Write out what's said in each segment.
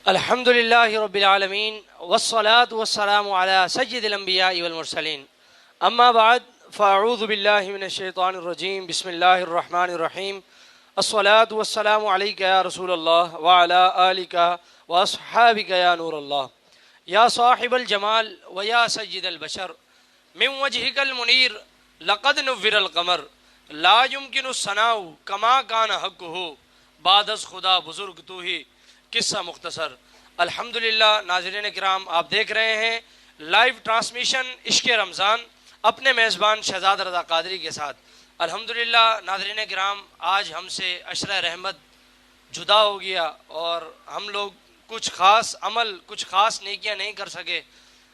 الحمد لله رب العالمين والصلاة والسلام على سيد الأنبياء والمرسلين أما بعد فأعوذ بالله من الشيطان الرجيم بسم الله الرحمن الرحيم الصلاة والسلام عليك يا رسول الله وعلى آلك وأصحابك يا نور الله يا صاحب الجمال ويا سيد البشر من وجهك المنير لقد نور القمر لا يمكن الثناء كما كان حقه بعد از خدا بزرگ تو ہی قصہ مختصر۔ الحمدللہ ناظرین کرام، آپ دیکھ رہے ہیں لائیو ٹرانسمیشن عشق رمضان اپنے میزبان شہزاد رضا قادری کے ساتھ۔ الحمدللہ ناظرین کرام، آج ہم سے عشرہ رحمت جدا ہو گیا اور ہم لوگ کچھ خاص عمل، کچھ خاص نیکیاں نہیں کر سکے۔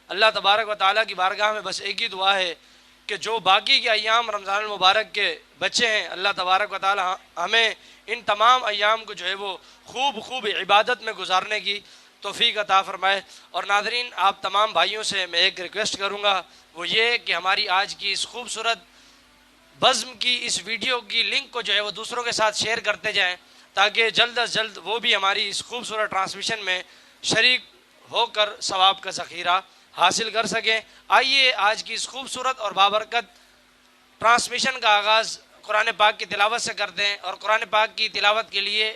اللہ تبارک و تعالیٰ کی بارگاہ میں بس ایک ہی دعا ہے کہ جو باقی کے ایام رمضان المبارک کے بچے ہیں، اللہ تبارک و تعالیٰ ہمیں ان تمام ایام کو جو ہے وہ خوب عبادت میں گزارنے کی توفیق عطا فرمائے۔ اور ناظرین، آپ تمام بھائیوں سے میں ایک ریکویسٹ کروں گا، وہ یہ کہ ہماری آج کی اس خوبصورت بزم کی اس ویڈیو کی لنک کو جو ہے وہ دوسروں کے ساتھ شیئر کرتے جائیں تاکہ جلد از جلد وہ بھی ہماری اس خوبصورت ٹرانسمیشن میں شریک ہو کر ثواب کا ذخیرہ حاصل کر سکیں۔ آئیے آج کی اس خوبصورت اور بابرکت ٹرانسمیشن کا آغاز قرآن پاک کی تلاوت سے کرتے ہیں، اور قرآن پاک کی تلاوت کے لیے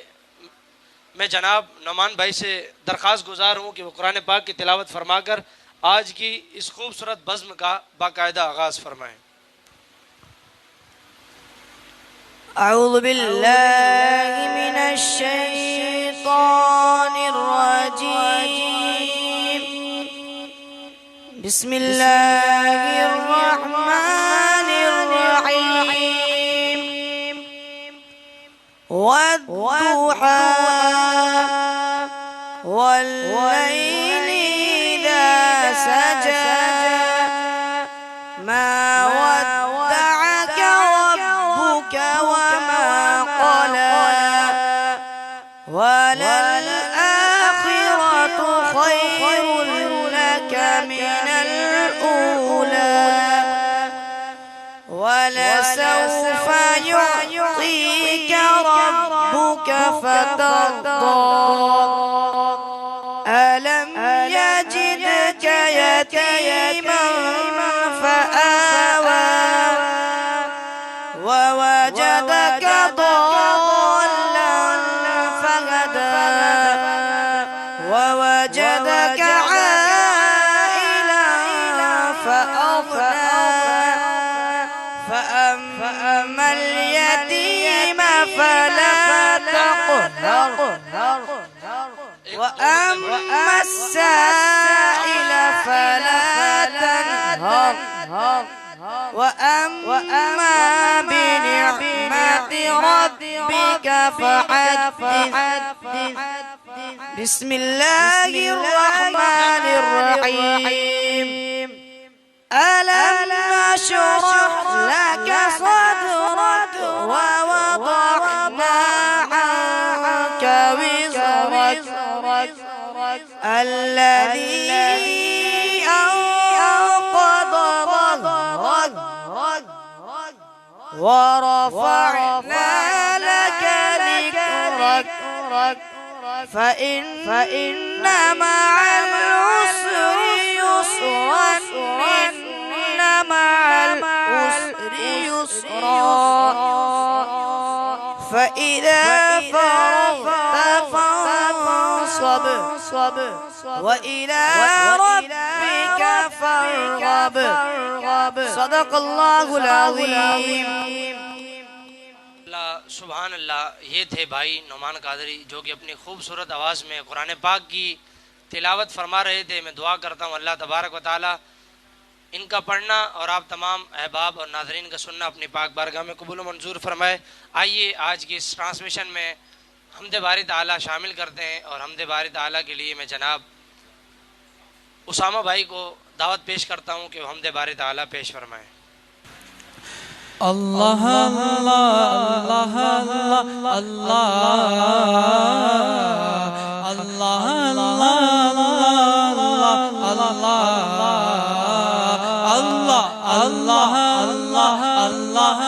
میں جناب نعمان بھائی سے درخواست گزار ہوں کہ وہ قرآن پاک کی تلاوت فرما کر آج کی اس خوبصورت بزم کا باقاعدہ آغاز فرمائیں۔ اعوذ باللہ من الشیطان الرجیم، بسم اللہ الرحمن الرحیم، والضحى والليل إذا سجى ما ودعك ربك وما قلى وللآخرة خير لك من الأولى ولسوف يعطيك ربك فترضى ألم يجدك يتيما فآوى ووجدك ضالا فهدى ووجدك عائلا فأغنى فأما اليتيم فلا تقهر وأما السائل فلا تنهر وأما بنعمة ربك فحدث بسم الله الرحمن الرحيم ألم نشرح لك صدرك ووضعنا عنك وزرك الذي أنقض ظهرك ورفعنا لك ذكرك فإن مع العسر يسرا إن مع العسر يسرا فإذا فرغت فانصب وإلى ربك فارغب صدق اللہ العظیم۔ سبحان اللہ، یہ تھے بھائی نعمان قادری جو کہ اپنی خوبصورت آواز میں قرآن پاک کی تلاوت فرما رہے تھے۔ میں دعا کرتا ہوں اللہ تبارک و تعالی ان کا پڑھنا اور آپ تمام احباب اور ناظرین کا سننا اپنی پاک بارگاہ میں قبول و منظور فرمائے۔ آئیے آج کی اس ٹرانسمیشن میں حمد باری تعالیٰ شامل کرتے ہیں، اور حمد باری تعالیٰ کے لیے میں جناب اسامہ بھائی کو دعوت پیش کرتا ہوں کہ وہ حمد باری تعالیٰ پیش فرمائیں۔ اللہ اللہ اللہ اللہ اللہ اللہ اللہ اللہ اللہ اللہ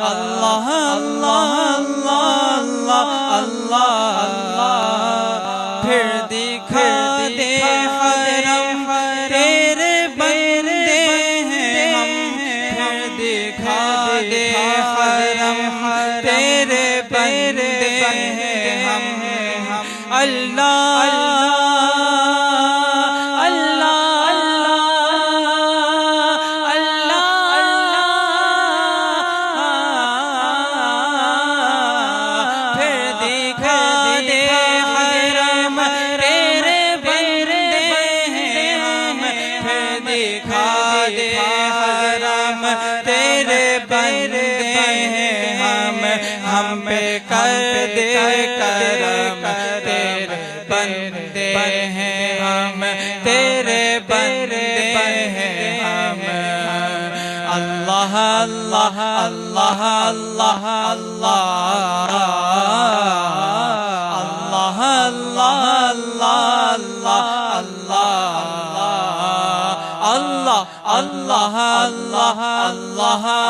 اللہ اللہ اللہ تیرے بندے ہیں ہم اللہ ہم پہ کر دے کرم تیرے بندے ہیں ہم تیرے بندے ہیں ہم اللہ اللہ اللہ اللہ اللہ اللہ اللہ اللہ اللہ اللہ اللہ اللہ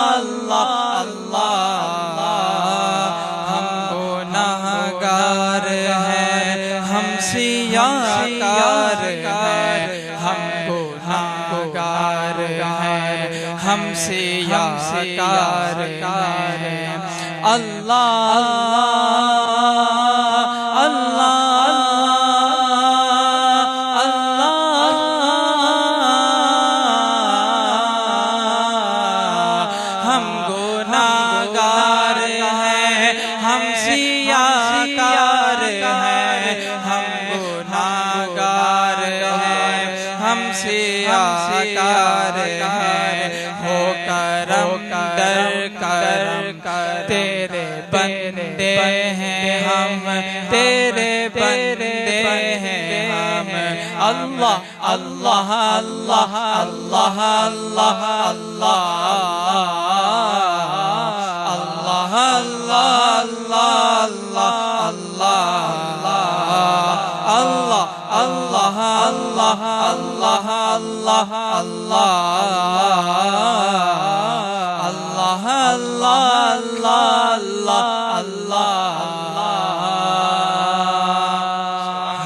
اللہ اللہ ہم گنہگار ہیں ہم سیاہکار ہیں ہم گنہگار ہیں ہم سیاہکار ہیں اللہ سیاہکار ہیں ہو کرم در کرم تیرے بندے ہیں ہم تیرے بندے ہیں ہم اللہ اللہ اللہ اللہ اللہ اللہ اللہ اللہ اللہ اللہ اللہ اللہ اللہ اللہ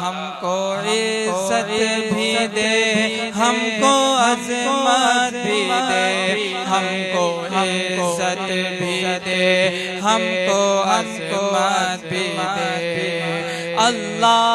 ہم کو عزت بھی دے ہم کو عظمت بھی دے ہم کو عزت بھی دے ہم کو عظمت بھی دے اللہ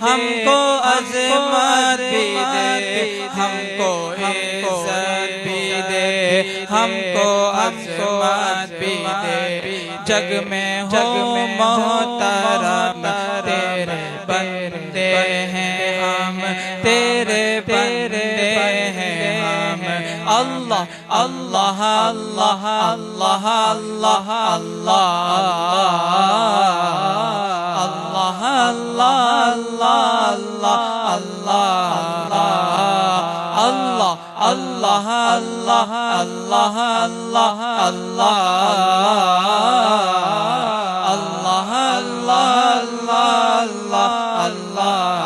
ہم کو عظمت بھی دے ہم کو عزت بھی دے ہم کو عظمت بھی دے جگ میں ہو محترم تیرے بندے ہیں ہم تیرے بندے ہیں ہم اللہ اللہ اللہ اللہ اللہ اللہ اللہ اللہ اللہ اللہ اللہ اللہ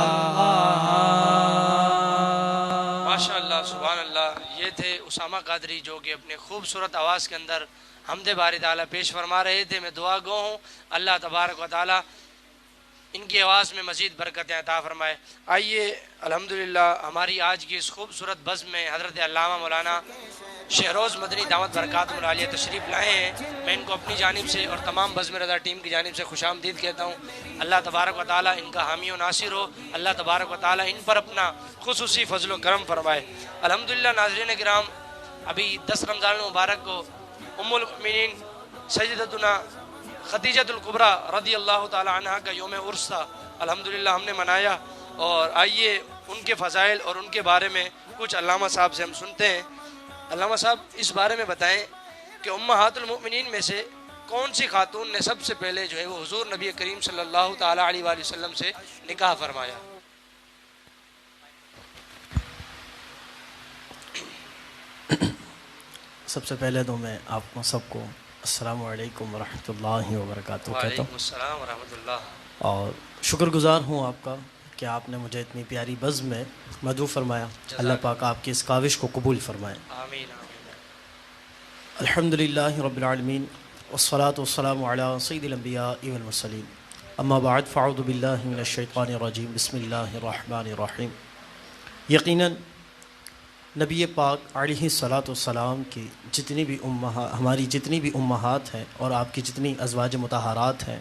ماشاء اللہ سبحان اللہ. یہ تھے اسامہ قادری جو کہ اپنے خوبصورت آواز کے اندر حمد باری تعالیٰ پیش فرما رہے تھے. میں دعا گو ہوں اللہ تبارک و تعالیٰ ان کی آواز میں مزید برکتیں عطا فرمائے. آئیے الحمدللہ ہماری آج کی اس خوبصورت بزم میں حضرت علامہ مولانا شہروز مدنی دعوت برکاتہ العالیہ تشریف لائے ہیں. میں ان کو اپنی جانب سے اور تمام بزم رضا ٹیم کی جانب سے خوش آمدید کہتا ہوں. اللہ تبارک و تعالیٰ ان کا حامی و ناصر ہو. اللہ تبارک و تعالیٰ ان پر اپنا خصوصی فضل و کرم فرمائے. الحمدللہ ناظرین کرام، ابھی 10 رمضان المبارک کو ام المؤمنین سیدتنا خدیجۃ الکبریٰ رضی اللہ تعالی عنہ کا یوم عرس تھا. الحمدللہ ہم نے منایا، اور آئیے ان کے فضائل اور ان کے بارے میں کچھ علامہ صاحب سے ہم سنتے ہیں. علامہ صاحب اس بارے میں بتائیں کہ امہات المؤمنین میں سے کون سی خاتون نے سب سے پہلے جو ہے وہ حضور نبی کریم صلی اللہ تعالی علیہ وآلہ وسلم سے نکاح فرمایا؟ سب سے پہلے تو میں آپ کو سب کو السلام علیکم ورحمۃ اللہ وبرکاتہ کہتا ہوں. وعلیکم السلام ورحمۃ اللہ. اور شکر گزار ہوں آپ کا کہ آپ نے مجھے اتنی پیاری بزم میں مدعو فرمایا. اللہ پاک آپ کی اس کاوش کو قبول فرمائے. آمین آمین. الحمدللہ رب العالمین والصلاة والسلام علی سید الانبیاء والمرسلین. اما بعد فاعوذ باللہ من الشیطان الرجیم. بسم اللہ الرحمن الرحیم. یقیناً نبی پاک علیہ الصلاۃ والسلام کی جتنی بھی ہماری جتنی بھی امہات ہیں اور آپ کی جتنی ازواج مطہرات ہیں،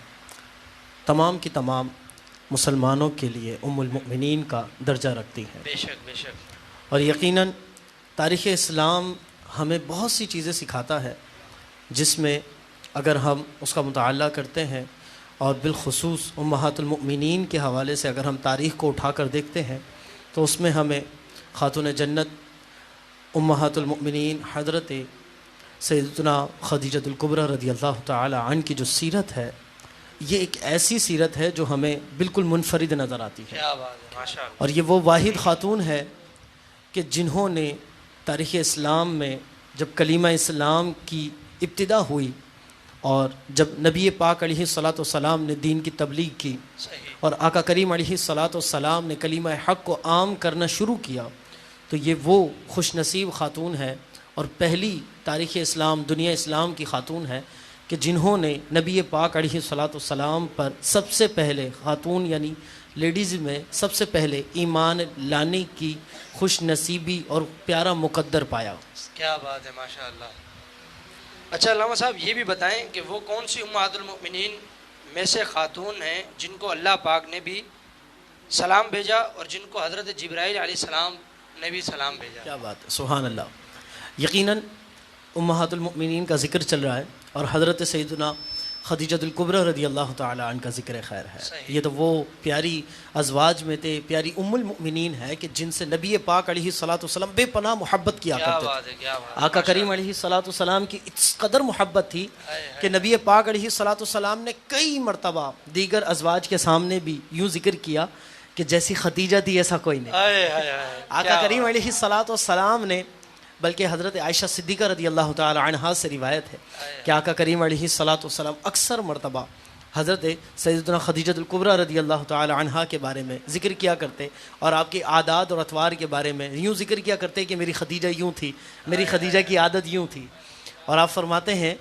تمام کی تمام مسلمانوں کے لیے ام المؤمنین کا درجہ رکھتی ہیں. بے شک بے شک. اور یقیناً تاریخ اسلام ہمیں بہت سی چیزیں سکھاتا ہے، جس میں اگر ہم اس کا مطالعہ کرتے ہیں اور بالخصوص امہات المؤمنین کے حوالے سے اگر ہم تاریخ کو اٹھا کر دیکھتے ہیں تو اس میں ہمیں خاتون جنت امہات المؤمنین حضرت سیدتنا خدیجۃ الکبریٰ رضی اللہ تعالی عنہ کی جو سیرت ہے، یہ ایک ایسی سیرت ہے جو ہمیں بالکل منفرد نظر آتی ہے. کیا بات ہے، ماشاء اللہ. اور یہ وہ واحد خاتون ہے کہ جنہوں نے تاریخ اسلام میں جب کلمہ اسلام کی ابتدا ہوئی اور جب نبی پاک علیہ الصلاۃ والسلام نے دین کی تبلیغ کی صحیح. اور آقا کریم علیہ الصلاۃ والسلام نے کلمہ حق کو عام کرنا شروع کیا، تو یہ وہ خوش نصیب خاتون ہے اور پہلی تاریخ اسلام دنیا اسلام کی خاتون ہے کہ جنہوں نے نبی پاک علیہ الصلاۃ والسلام پر سب سے پہلے خاتون یعنی لیڈیز میں سب سے پہلے ایمان لانے کی خوش نصیبی اور پیارا مقدر پایا. کیا بات ہے، ماشاء اللہ. اچھا علامہ صاحب یہ بھی بتائیں کہ وہ کون سی امہات المؤمنین میں سے خاتون ہیں جن کو اللہ پاک نے بھی سلام بھیجا اور جن کو حضرت جبرائیل علیہ السلام نے بھی سلام بھیجا؟ کیا بات ہے، سبحان اللہ. یقیناً امہات المؤمنین کا ذکر چل رہا ہے اور حضرت سیدنا خدیجۃ الکبریٰ رضی اللہ تعالی عنہ کا ذکر خیر ہے. صحیح. یہ تو وہ پیاری ازواج میں تھے، پیاری ام المؤمنین ہے کہ جن سے نبی پاک علیہ الصلاۃ والسلام بے پناہ محبت کیا کیا کرتے بات تھے. ہے، کیا بات ہے. آقا کریم علیہ الصلاۃ والسلام کی اس قدر محبت تھی کہ نبی پاک علیہ الصلاۃ والسلام نے کئی مرتبہ دیگر ازواج کے سامنے بھی یوں ذکر کیا کہ جیسی خدیجہ تھی ایسا کوئی نہیں. آقا کریم علیہ الصلاۃ والسلام نے بلکہ حضرت عائشہ صدیقہ رضی اللہ تعالی عنہا سے روایت ہے کہ آقا کریم علیہ الصلاۃ والسلام اکثر مرتبہ حضرت سیدتنا خدیجۃ الکبریٰ رضی اللہ تعالی عنہا کے بارے میں ذکر کیا کرتے اور آپ کی عادات اور اطوار کے بارے میں یوں ذکر کیا کرتے کہ میری خدیجہ یوں تھی، میری خدیجہ کی عادت یوں تھی. اور آپ فرماتے ہیں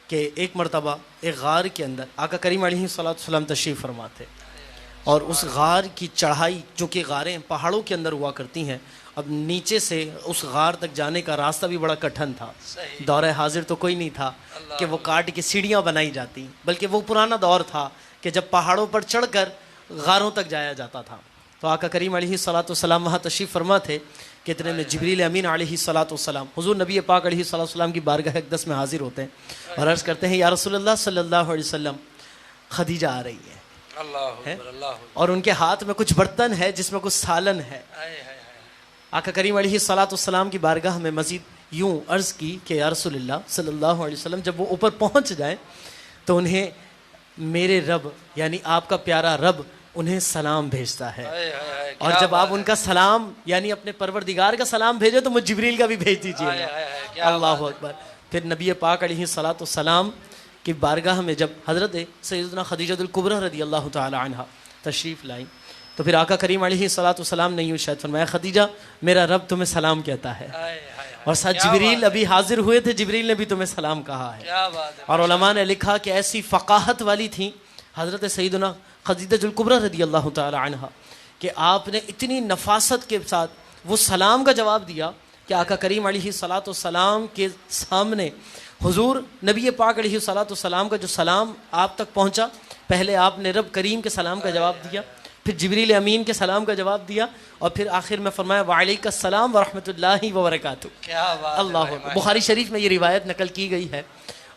کہ ایک مرتبہ ایک غار کے اندر آقا کریم علیہ الصلاۃ والسلام تشریف فرما تھے اور اس غار کی چڑھائی، جو کہ غاریں پہاڑوں کے اندر ہوا کرتی ہیں، اب نیچے سے اس غار تک جانے کا راستہ بھی بڑا کٹھن تھا. دور حاضر تو کوئی نہیں تھا کہ وہ کاٹ کے سیڑھیاں بنائی جاتی، بلکہ وہ پرانا دور تھا کہ جب پہاڑوں پر چڑھ کر غاروں تک جایا جاتا تھا. تو آقا کریم علیہ الصلاۃ والسلام وہاں تشریف فرما تھے کہ اتنے میں جبریل امین علیہ الصلاۃ والسلام حضور نبی پاک علیہ الصلاۃ والسلام کی بارگاہ اقدس میں حاضر ہوتے ہیں اور عرض کرتے ہیں یا رسول اللہ صلی اللہ علیہ وسلم، خدیجہ آ رہی ہے اور ان کے ہاتھ میں کچھ برتن ہے جس میں کچھ سالن ہے. آقا کریم علیہ الصلاۃ والسلام کی بارگاہ میں مزید یوں عرض کی کہ یا رسول اللہ صلی اللہ علیہ وسلم، جب وہ اوپر پہنچ جائیں تو انہیں میرے رب یعنی آپ کا پیارا رب انہیں سلام بھیجتا ہے، اور جب آپ ان کا سلام یعنی اپنے پروردگار کا سلام بھیجے تو مجھ جبریل کا بھی بھیج دیجیے. اللہ اکبر. پھر نبی پاک علیہ الصلاۃ والسلام کی بارگاہ میں جب حضرت سیدنا خدیجۃ الکبریٰ رضی اللہ تعالی عنہا تشریف لائیں تو پھر آقا کریم علیہ الصلاۃ والسلام نے یوں ارشاد فرمایا خدیجہ میرا رب تمہیں سلام کہتا ہے، اور ساتھ جبریل ابھی حاضر ہوئے تھے، جبریل نے بھی تمہیں سلام کہا ہے. اور علماء نے لکھا کہ ایسی فقاہت والی تھیں حضرت سیدنا خدیجۃ الکبریٰ رضی اللہ تعالی عنہا کہ آپ نے اتنی نفاست کے ساتھ وہ سلام کا جواب دیا کہ آقا کریم علیہ الصلاۃ والسلام کے سامنے حضور نبی پاک علیہ الصلاۃ والسلام کا جو سلام آپ تک پہنچا، پہلے آپ نے رب کریم کے سلام کا جواب دیا، پھر جبریل امین کے سلام کا جواب دیا، اور پھر آخر میں فرمایا وعلیک السلام ورحمۃ اللہ وبرکاتہ. اللہ بخاری شریف میں یہ روایت نقل کی گئی ہے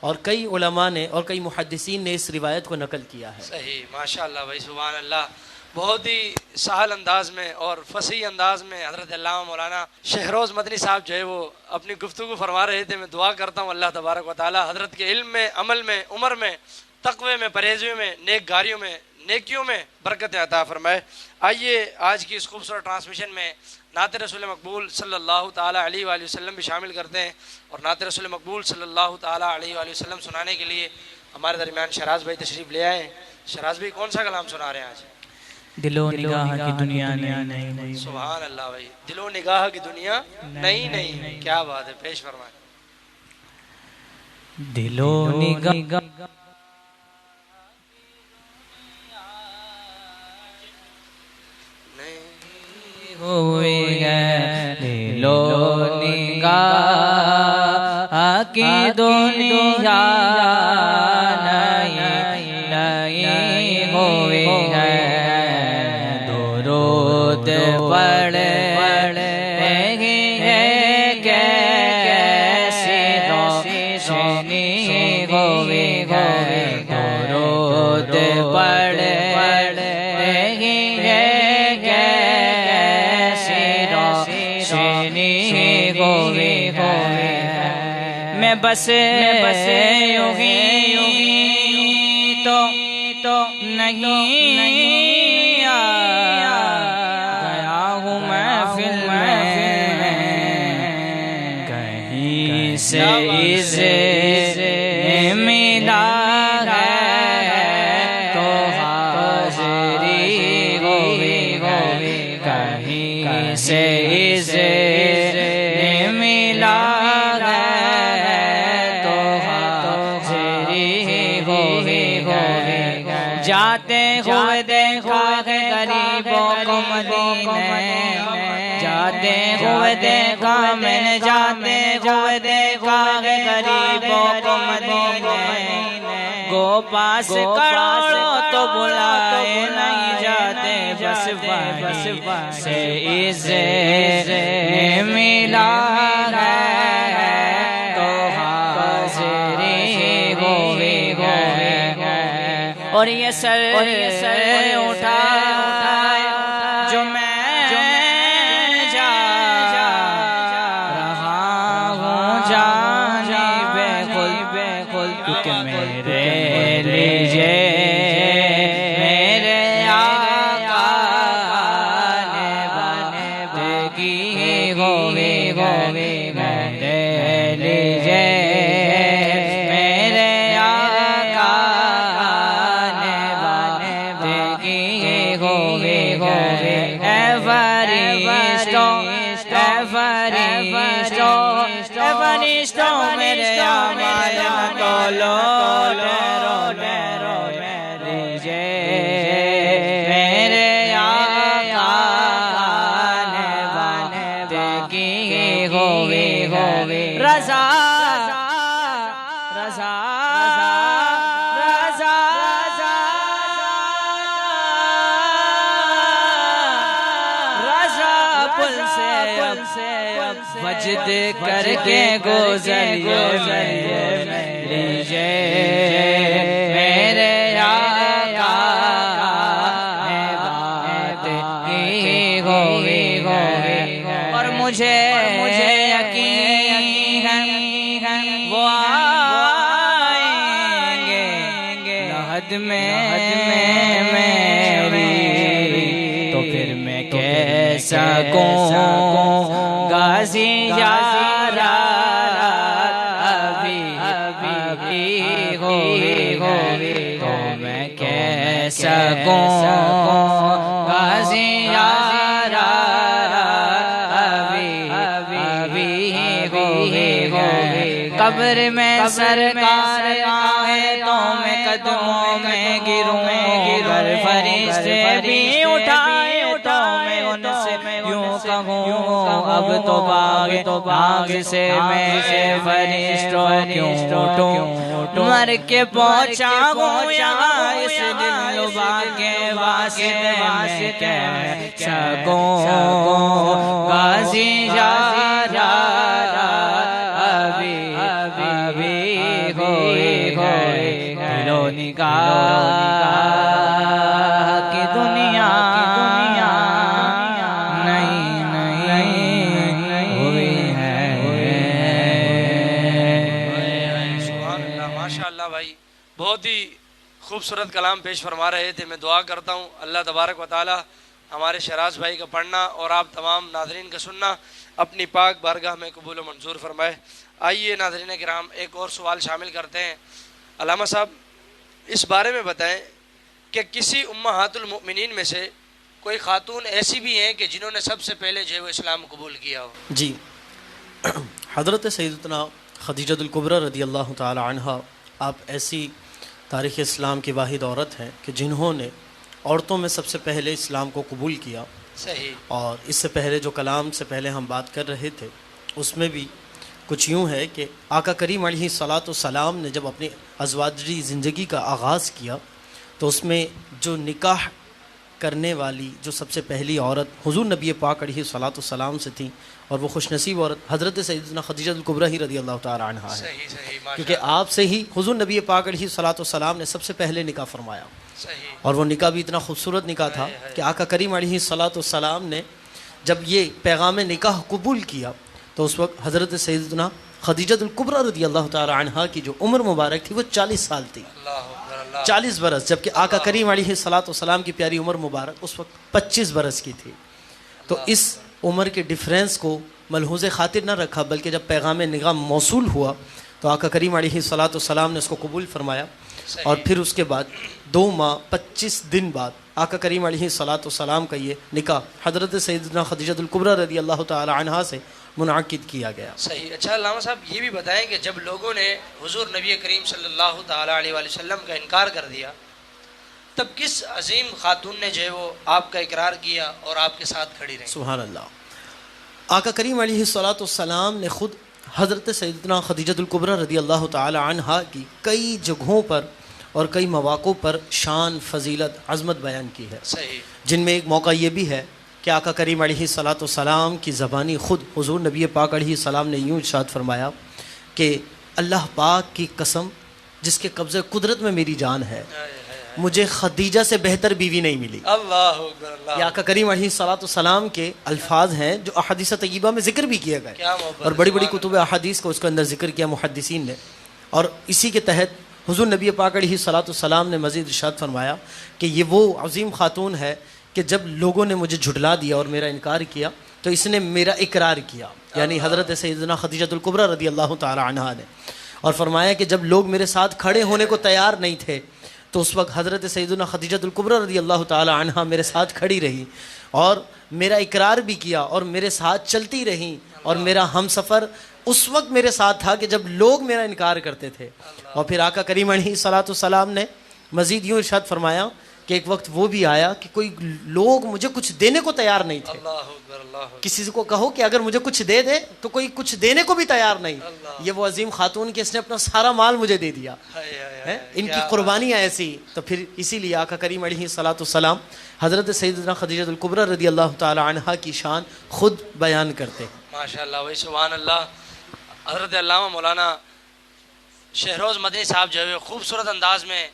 اور کئی علماء نے اور کئی محدثین نے اس روایت کو نقل کیا ہے. صحیح، ماشاء اللہ بھائی، سبحان اللہ. بہت ہی سہل انداز میں اور فصیح انداز میں حضرت علامہ مولانا شہروز مدنی صاحب جو ہے وہ اپنی گفتگو فرما رہے تھے. میں دعا کرتا ہوں اللہ تبارک و تعالی حضرت کے علم میں، عمل میں، عمر میں، تقوی میں، پرہیزیوں میں، نیک گاریوں میں، نیکیوں میں برکت عطا فرمائے. آئیے آج کی اس خوبصورت ٹرانسمیشن میں نعت رسول مقبول صلی اللہ تعالی علیہ وآلہ وسلم بھی شامل کرتے ہیں، اور نعت رسول مقبول صلی اللہ تعالی علیہ وآلہ وسلم سنانے کے لیے ہمارے درمیان شہراز بھائی تشریف لے آئے ہیں. شہراز بھائی کون سا کلام سنا رہے ہیں آج؟ دل و نگاہ کی دنیا نہیں. سبحان اللہ بھائی، دل و نگاہ کی دنیا نہیں. کیا بات ہے، پیش فرمائیں. دل و نگاہ ہوئی ہے، دل و نگاہ کی دنیا نہیں ہوئی ہے. درود پڑھے کیسی روشنی ہوئی ہے. درود پڑھے میں بس یوں ہی تو نہیں گیا ہوں محفل میں، کہیں سے اسے ملا ہے تو حاضری ہوئی ہے. کہیں سے اسے ملا جاتے ہوئے دیکھا ہے غریبوں کو مدینے، جاتے ہوئے دیکھا میں نے، جاتے ہوئے دیکھا ہے غریبوں کو مدینے. گو پاس کروڑوں تو بلائے نہیں جاتے، بس سے اسے ملا ہے تو حاضری ہوئی ہے. اور یہ سر اٹھا جو میں جا رہا ہوں جانب خلد، کیونکہ میرے لیے میرے آقا نے بندگی ہوئی ہے. میرے لیے فرشتوں میرے آمال تولو لیجے میرے آقا نے بندگی ہوئی ہے. رضا رضا رضا رضا پل سے وجد کر کے گزریے لیجے میرے آقا نے بات کی ہوئی ہے. اور مجھے یقین ہے وہ آئیں گے لحد میں میری، تو پھر میں کیسا کوں غازی یارا ابھی ہوئی تو میں کیسا کوں غازی یارا ابھی ہوئی. قبر میں سرکار آئے تو میں قدموں میں گروں، گر فرشتے بھی اٹھائے تو میں ان سے یوں کہوں اب تو باغ سے میں فرشتوں کیوں اٹھوں. مر کے پہنچا ہوں یہاں اس دلربا کے واسطے میں کیسا کوں غازی یارا ابھی ہوئی دل و نگاہ کی دنیا ہوئی ہے. سبحان اللہ، ماشاء اللہ بھائی، بہت ہی خوبصورت کلام پیش فرما رہے تھے. میں دعا کرتا ہوں اللہ تبارک و تعالی ہمارے شہراز بھائی کا پڑھنا اور آپ تمام ناظرین کا سننا اپنی پاک بارگاہ میں قبول و منظور فرمائے. آئیے ناظرین کرام ایک اور سوال شامل کرتے ہیں. علامہ صاحب اس بارے میں بتائیں کہ کسی امہات المؤمنین میں سے کوئی خاتون ایسی بھی ہیں کہ جنہوں نے سب سے پہلے جو ہے وہ اسلام قبول کیا ہو؟ جی، حضرت سیدتنا خدیجہ الکبریٰ رضی اللہ تعالی عنہا، آپ ایسی تاریخ اسلام کی واحد عورت ہیں کہ جنہوں نے عورتوں میں سب سے پہلے اسلام کو قبول کیا. صحیح. اور اس سے پہلے جو کلام سے پہلے ہم بات کر رہے تھے اس میں بھی کچھ یوں ہے کہ آقا کریم علیہ الصلاۃ والسلام نے جب اپنی ازواجی زندگی کا آغاز کیا تو اس میں جو نکاح کرنے والی جو سب سے پہلی عورت حضور نبی پاک علیہ الصلاۃ والسلام سے تھیں، اور وہ خوش نصیب عورت حضرت سیدنا خدیجہ الکبریٰ ہی رضی اللہ تعالی عنہا ہے. صحیح صحیح ماشاء کیونکہ آپ سے ہی حضور نبی پاک علیہ الصلاۃ والسلام نے سب سے پہلے نکاح فرمایا. صحیح. اور وہ نکاح بھی اتنا خوبصورت نکاح تھا کہ آقا کریم علیہ الصلاۃ والسلام نے جب یہ پیغام نکاح قبول کیا تو اس وقت حضرت سیدنا خدیجہ الکبریٰ رضی اللہ تعالی عنہا کی جو عمر مبارک تھی وہ 40 سال تھی. اللہ اکبر. اللہ 40 برس، جبکہ آقا کریم علیہ الصلاۃ والسلام کی پیاری عمر مبارک اس وقت 25 برس کی تھی. تو اس عمر کے ڈفرینس کو ملحوظ خاطر نہ رکھا، بلکہ جب پیغام نکاح موصول ہوا تو آقا کریم علیہ الصلاۃ والسلام نے اس کو قبول فرمایا. اور پھر اس کے بعد 2 ماہ 25 دن بعد آقا کریم علیہ الصلاۃ والسلام کا یہ نکاح حضرت سیدنا خدیجہ الکبریٰ رضی اللہ تعالی عنہا سے منعقد کیا گیا. صحیح. اچھا علامہ صاحب یہ بھی بتائیں کہ جب لوگوں نے حضور نبی کریم صلی اللہ تعالی علیہ وآلہ وسلم کا انکار کر دیا تب کس عظیم خاتون نے جو ہے وہ آپ کا اقرار کیا اور آپ کے ساتھ کھڑی رہی؟ سبحان اللہ. آقا کریم علیہ الصلاۃ والسلام نے خود حضرت سیدنا خدیجہ الکبریٰ رضی اللہ تعالی عنہا کی کئی جگہوں پر اور کئی مواقع پر شان، فضیلت، عظمت بیان کی ہے. صحیح. جن میں ایک موقع یہ بھی ہے کہ آقا کریم علیہ الصلاۃ والسلام کی زبانی خود حضور نبی پاک علیہ السلام نے یوں ارشاد فرمایا کہ اللہ پاک کی قسم جس کے قبضے قدرت میں میری جان ہے، مجھے خدیجہ سے بہتر بیوی نہیں ملی. اللہ اکبر. اللہ. یہ آقا کریم علیہ الصلاۃ والسلام کے الفاظ ہیں جو احادیث طیبہ میں ذکر بھی کیے گئے، کیا محبت. اور بڑی بڑی کتب احادیث کو اس کے اندر ذکر کیا محدثین نے. اور اسی کے تحت حضور نبی پاک علیہ الصلاۃ والسلام نے مزید ارشاد فرمایا کہ یہ وہ عظیم خاتون ہے کہ جب لوگوں نے مجھے جھٹلا دیا اور میرا انکار کیا تو اس نے میرا اقرار کیا، یعنی حضرت سیدنا خدیجہ الکبریٰ رضی اللہ تعالی عنہا نے. اور فرمایا کہ جب لوگ میرے ساتھ کھڑے ہونے کو تیار نہیں تھے تو اس وقت حضرت سیدنا خدیجہ الکبریٰ رضی اللہ تعالی عنہا میرے ساتھ کھڑی رہی اور میرا اقرار بھی کیا اور میرے ساتھ چلتی رہیں، اور میرا ہم سفر اس وقت میرے ساتھ تھا کہ جب لوگ میرا انکار کرتے تھے. اور پھر آقا کریم علیہ الصلاۃ والسلام نے مزید یوں ارشاد فرمایا کہ ایک وقت وہ بھی آیا کہ کوئی لوگ مجھے کچھ دینے کو تیار نہیں تھے. اللہ اکبر. اللہ. کسی کو کہو کہ اگر مجھے کچھ دے دے تو کوئی کچھ دینے کو بھی تیار نہیں. یہ وہ عظیم خاتون کہ اس نے اپنا سارا مال مجھے دے دیا. ان کی قربانیاں ایسی. تو پھر اسی لیے آقا کریم علیہ الصلاۃ والسلام حضرت سیدنا خدیجہ الکبریٰ رضی اللہ تعالی عنہا کی شان خود بیان کرتے ہیں. ماشاء اللہ. وہی سبحان اللہ. حضرت علامہ مولانا شہروز مدنی صاحب جو ہے خوبصورت انداز میں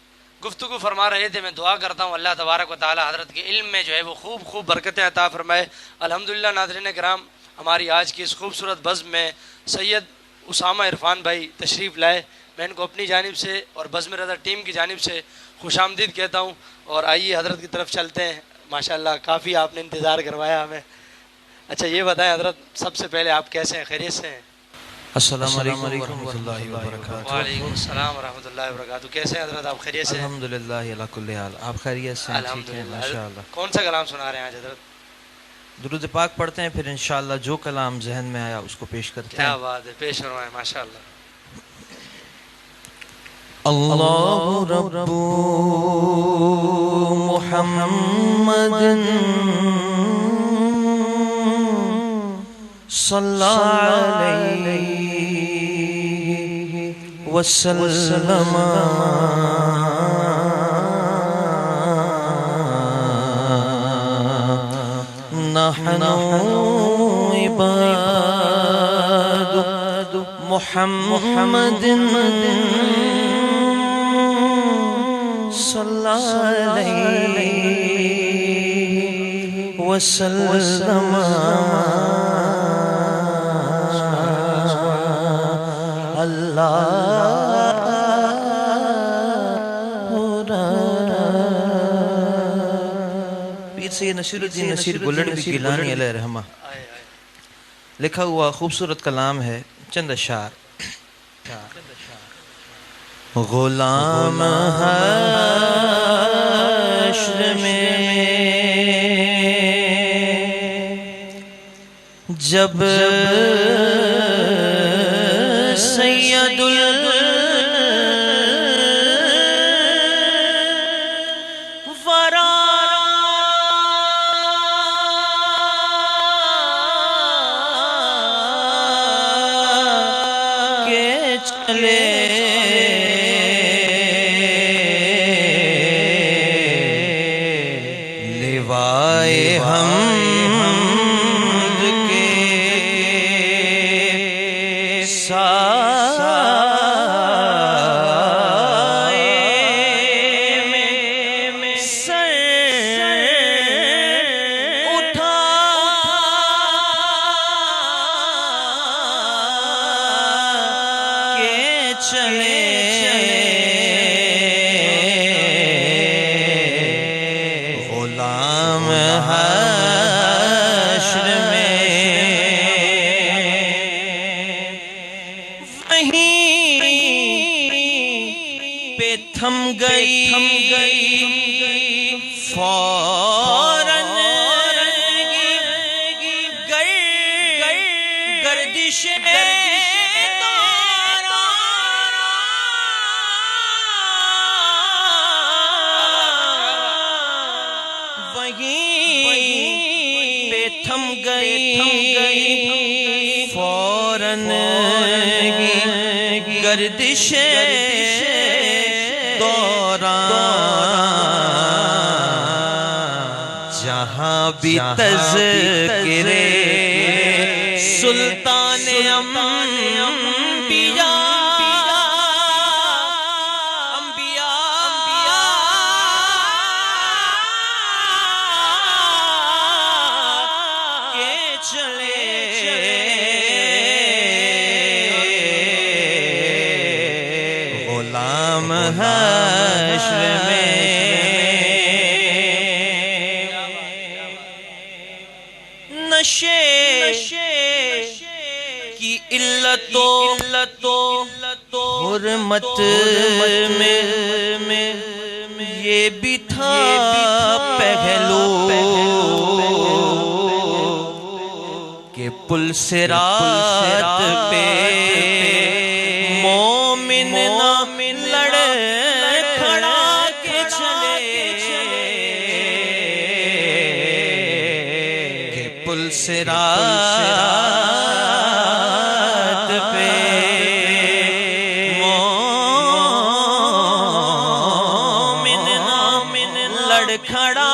گفتگو فرما رہے تھے. میں دعا کرتا ہوں اللہ تبارک و تعالی حضرت کے علم میں جو ہے وہ خوب برکتیں عطا فرمائے. الحمدللہ. ناظرین کرام، ہماری آج کی اس خوبصورت بزم میں سید اسامہ عرفان بھائی تشریف لائے. میں ان کو اپنی جانب سے اور بزم رضا ٹیم کی جانب سے خوش آمدید کہتا ہوں. اور آئیے حضرت کی طرف چلتے ہیں. ماشاءاللہ کافی آپ نے انتظار کروایا ہمیں. اچھا یہ بتائیں حضرت، سب سے پہلے آپ کیسے ہیں؟ خیریت سے ہیں؟ السلام علیکم ورحمۃ اللہ وبرکاتہ. وعلیکم السلام ورحمۃ اللہ وبرکاتہ. کیسے ہیں حضرت آپ؟ خیریت سے ہیں؟ الحمدللہ علی کل حال. آپ خیریت سے ہیں؟ ٹھیک ہیں ماشاءاللہ. کون سا کلام سنا رہے ہیں آج حضرت؟ درود پاک پڑھتے ہیں، پھر انشاءاللہ جو کلام ذہن میں آیا اس کو پیش کرتے ہیں. کیا بات ہے، پیش فرمائیں. ماشاءاللہ. اللہ رب محمد صلی علیہ وسلم نحن عباد محمد صلی علیہ وسلم پیر سید نصیر الدین نصیر گلڑ گیلانی علیہ رحمہ لکھا ہوا خوبصورت کلام ہے. چند اشعار. غلام حشر میں جب سید الورا کے چلے لیوائے حمد کے سائے میں سر اٹھا کے چلے غلام حشر میں وہیں پہ تھم گئی فوراً گردش وہیں پہ تھم گئی فوراً گردش دوران جہاں بھی تذکرے سلطان غلام حشر میں نشے کی علت و حرمت میں یہ بھی تھا پہلو کہ پل صراط پہ مومن لڑ کھڑا کے چلے کہ پل صراط پہ مومن لڑ کھڑا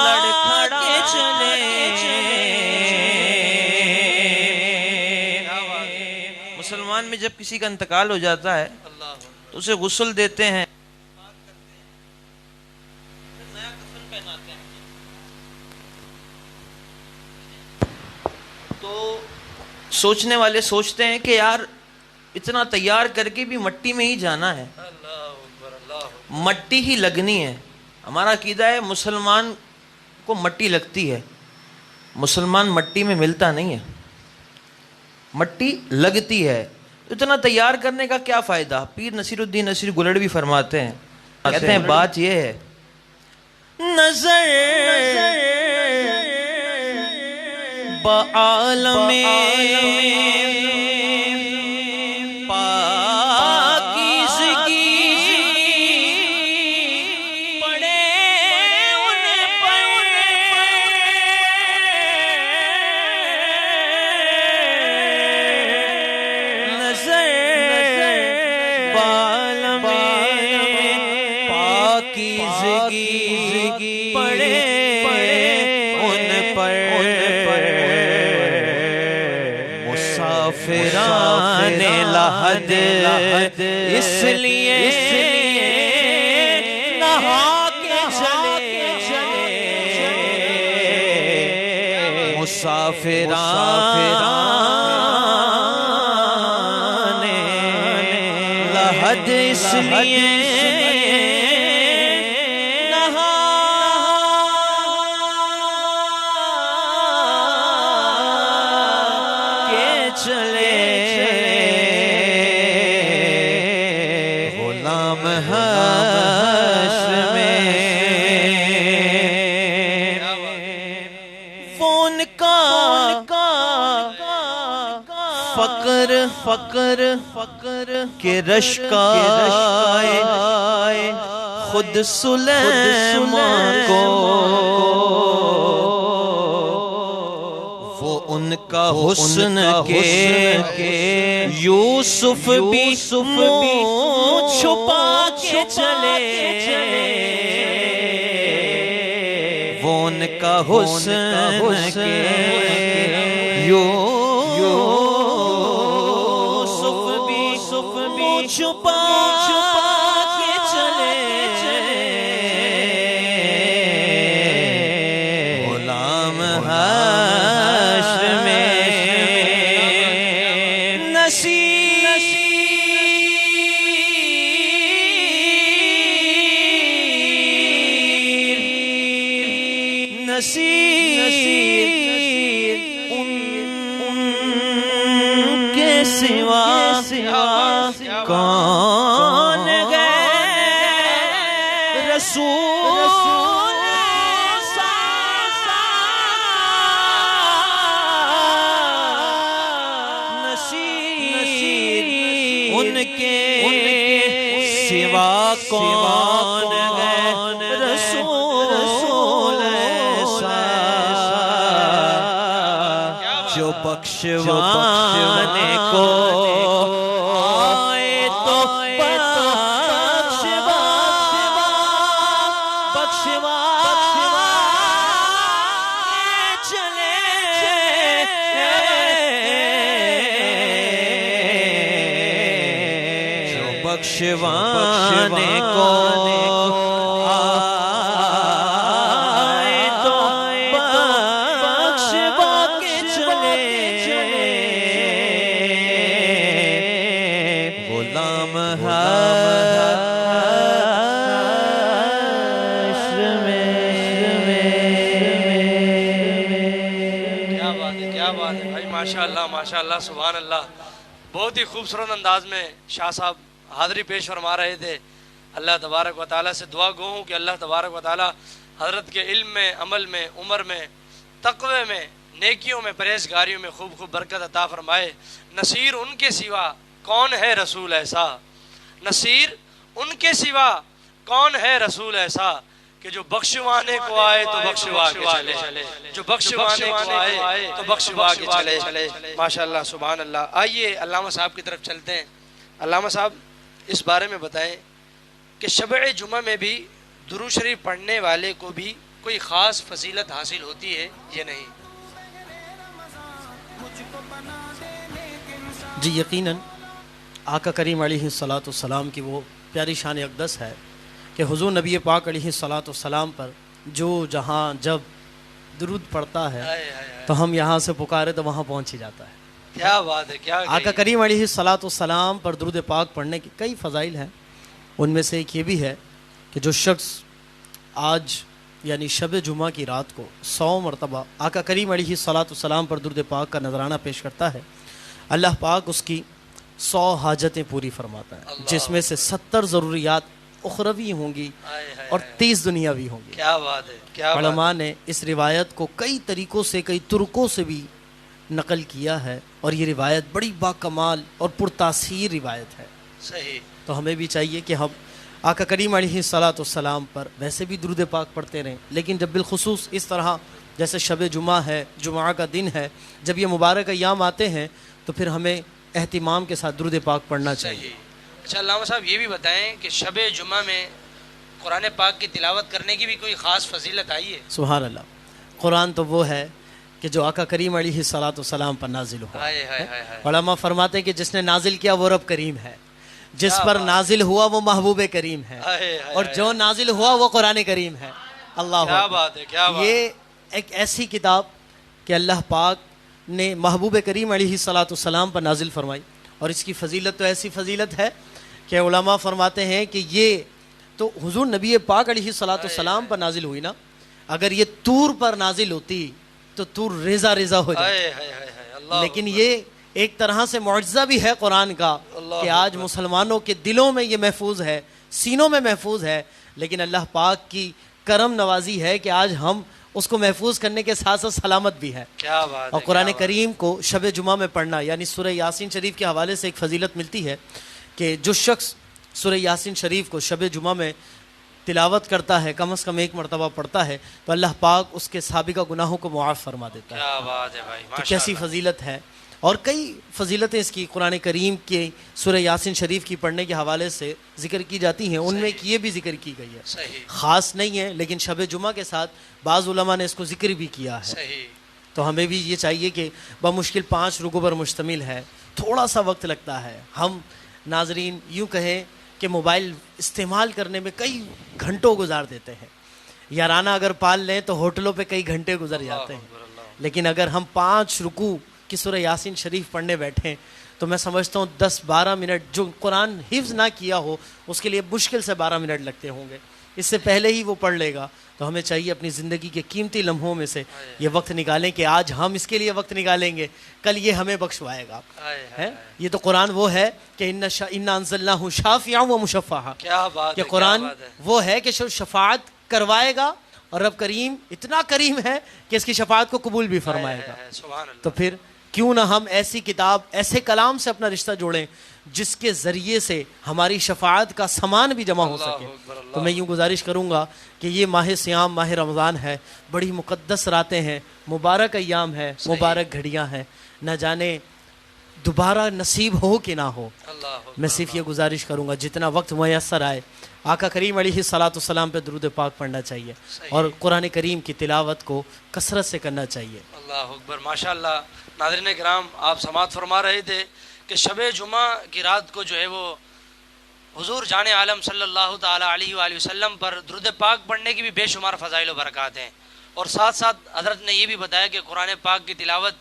کے چلے مسلمان میں جب کسی کا انتقال ہو جاتا ہے تو اسے غسل دیتے ہیں، نیا کفن پہناتے ہیں، تو سوچنے والے سوچتے ہیں کہ یار اتنا تیار کر کے بھی مٹی میں ہی جانا ہے، مٹی ہی لگنی ہے۔ ہمارا عقیدہ ہے مسلمان کو مٹی لگتی ہے، مسلمان مٹی میں ملتا نہیں ہے، مٹی لگتی ہے۔ اتنا تیار کرنے کا کیا فائدہ؟ پیر نصیر الدین نصیر گلڑوی فرماتے ہیں، کہتے ہیں بات یہ ہے نظر بعالم پاکیزگی پڑے ان پر نظر بعالم پاکیزگی پڑے ان پر مسافران لحد اس لیے نہا کے چلے مسافران لحد اس لیے غلام حشر میں فون کا فقر کے رشکائے خود سلیمان کو، وہ ان کا حسن کے یوسف بھی منہ چھپا کے چلے، وہ ان کا حسن کے یوسف بھی منہ چھپا کے چلے، غلام ہاشم نصیر ان کے سوا کون گئے رسول نصیر ان کے سوا کون گئے رسول جو بخشوانے کو آئے تو بخشوا چلے، جو بخشوانے کو ماشاء اللہ سبحان اللہ، بہت ہی خوبصورت انداز میں شاہ صاحب حاضری پیش فرما رہے تھے۔ اللہ تبارک و تعالیٰ سے دعا گو ہوں کہ اللہ تبارک و تعالیٰ حضرت کے علم میں، عمل میں، عمر میں، تقوی میں، نیکیوں میں، پرہیزگاریوں میں خوب خوب برکت عطا فرمائے۔ نصیر ان کے سوا کون ہے رسول ایسا، نصیر ان کے سوا کون ہے رسول ایسا کہ جو بخشوانے کو آئے تو بخشوا کے چلے، جو بخشوانے کو آئے تو بخشوا کے چلے۔ ماشاءاللہ سبحان اللہ۔ آئیے علامہ صاحب کی طرف چلتے ہیں۔ علامہ صاحب اس بارے میں بتائیں کہ شب جمعہ میں بھی درود شریف پڑھنے والے کو بھی کوئی خاص فضیلت حاصل ہوتی ہے یا نہیں؟ جی یقیناً آقا کریم علیہ السلام کی وہ پیاری شان اقدس ہے کہ حضور نبی پاک علیہ السلام پر جو جہاں جب درود پڑھتا ہے تو ہم یہاں سے پکارے تو وہاں پہنچ ہی جاتا ہے۔ کیا بات ہے، کیا آقا کریم علیہ السلام پر درود پاک پڑھنے کی کئی فضائل ہیں، ان میں سے ایک یہ بھی ہے کہ جو شخص آج یعنی شب جمعہ کی رات کو 100 مرتبہ آقا کریم علیہ السلام پر درود پاک کا نذرانہ پیش کرتا ہے، اللہ پاک اس کی 100 حاجتیں پوری فرماتا ہے، جس میں سے 70 ضروریات اخروی ہوں گی اور 30 دنیاوی ہوں گی۔ کیا بات ہے، کیا علماء نے اس روایت کو کئی طریقوں سے، کئی طرقوں سے بھی نقل کیا ہے، اور یہ روایت بڑی باکمال اور پرتاثیر روایت ہے۔ صحیح۔ تو ہمیں بھی چاہیے کہ ہم آقا کریم علیہ السلام پر ویسے بھی درود پاک پڑھتے رہیں، لیکن جب بالخصوص اس طرح جیسے شب جمعہ ہے، جمعہ کا دن ہے، جب یہ مبارک ایام آتے ہیں تو پھر ہمیں اہتمام کے ساتھ درود پاک پڑھنا چاہیے۔ اچھا علامہ صاحب یہ بھی بتائیں کہ شب جمعہ میں قرآن پاک کی تلاوت کرنے کی بھی کوئی خاص فضیلت آئی ہے؟ سبحان اللہ، قرآن تو وہ ہے کہ جو آقا کریم علیہ السلام پر نازل ہوا۔ علماء فرماتے ہیں کہ جس نے نازل کیا وہ رب کریم ہے، جس پر نازل ہوا وہ محبوب کریم ہے، اور جو نازل ہوا وہ قرآن کریم ہے۔ اللہ کیا بات ہے، کیا بات ہے۔ یہ ایک ایسی کتاب کہ اللہ پاک نے محبوب کریم علیہ السلام پر نازل فرمائی، اور اس کی فضیلت تو ایسی فضیلت ہے کہ علماء فرماتے ہیں کہ یہ تو حضور نبی پاک علیہ السلام پر نازل ہوئی نا، اگر یہ طور پر نازل ہوتی تو طور ریزہ ریزہ ہو جاتی، لیکن یہ ایک طرح سے معجزہ بھی ہے قرآن کا کہ آج مسلمانوں کے دلوں میں یہ محفوظ ہے، سینوں میں محفوظ ہے، لیکن اللہ پاک کی کرم نوازی ہے کہ آج ہم اس کو محفوظ کرنے کے ساتھ ساتھ سلامت بھی ہے. کیا بات ہے. اور قرآن کریم کو شب جمعہ میں پڑھنا یعنی سورہ یاسین شریف کے حوالے سے ایک فضیلت ملتی ہے کہ جو شخص سورہ یاسین شریف کو شب جمعہ میں تلاوت کرتا ہے، کم از کم ایک مرتبہ پڑھتا ہے، تو اللہ پاک اس کے سابقہ گناہوں کو معاف فرما دیتا ہے. کیا بات ہے بھائی، تو ماشاء کیسی اللہ. فضیلت ہے. اور کئی فضیلتیں اس کی قرآن کریم کے سورہ یاسین شریف کی پڑھنے کے حوالے سے ذکر کی جاتی ہیں. ان میں ایک یہ بھی ذکر کی گئی ہے، صحیح خاص نہیں ہے لیکن شب جمعہ کے ساتھ بعض علماء نے اس کو ذکر بھی کیا ہے. صحیح. تو ہمیں بھی یہ چاہیے کہ بمشکل 5 رکوع پر مشتمل ہے، تھوڑا سا وقت لگتا ہے. ہم ناظرین یوں کہیں کہ موبائل استعمال کرنے میں کئی گھنٹوں گزار دیتے ہیں. یارانہ اگر پال لیں تو ہوٹلوں پہ کئی گھنٹے گزر جاتے ہیں. لیکن اگر ہم 5 رکوع کی سورہ یاسین شریف پڑھنے بیٹھیں تو میں سمجھتا ہوں 10-12 منٹ، جو قرآن حفظ نہ کیا ہو اس کے لیے مشکل سے 12 منٹ لگتے ہوں گے. اس سے پہلے ہی وہ پڑھ لے گا. تو ہمیں چاہیے اپنی زندگی کے قیمتی لمحوں میں سے یہ وقت نکالیں کہ آج ہم اس کے لیے وقت نکالیں گے، کل یہ ہمیں بخشوائے گا. یہ تو قرآن وہ ہے کہ انا انزلناہ شافعا و مشفعا، کیا بات کہ ہے. قرآن وہ ہے کہ شفاعت کروائے گا اور رب کریم اتنا کریم ہے کہ اس کی شفاعت کو قبول بھی فرمائے گا. سبحان اللہ. تو پھر کیوں نہ ہم ایسی کتاب، ایسے کلام سے اپنا رشتہ جوڑیں جس کے ذریعے سے ہماری شفاعت کا سامان بھی جمع ہو سکے. تو میں یوں گزارش کروں گا کہ یہ ماہ صیام، ماہ رمضان ہے، بڑی مقدس راتیں ہیں، مبارک ایام ہے، مبارک گھڑیاں ہیں. نہ جانے دوبارہ نصیب ہو کہ نہ ہو. میں صرف یہ گزارش کروں گا جتنا وقت میسر آئے آقا کریم علیہ الصلوۃ والسلام پہ درود پاک پڑھنا چاہیے اور قرآن کریم کی تلاوت کو کثرت سے کرنا چاہیے. اللہ اکبر. ماشاء اللہ. ناظرین کرام، آپ سماعت فرما رہے تھے کہ شب جمعہ کی رات کو جو ہے وہ حضور جان عالم صلی اللہ تعالیٰ علیہ وآلہ وسلم پر درود پاک پڑھنے کی بھی بے شمار فضائل و برکات ہیں. اور ساتھ ساتھ حضرت نے یہ بھی بتایا کہ قرآن پاک کی تلاوت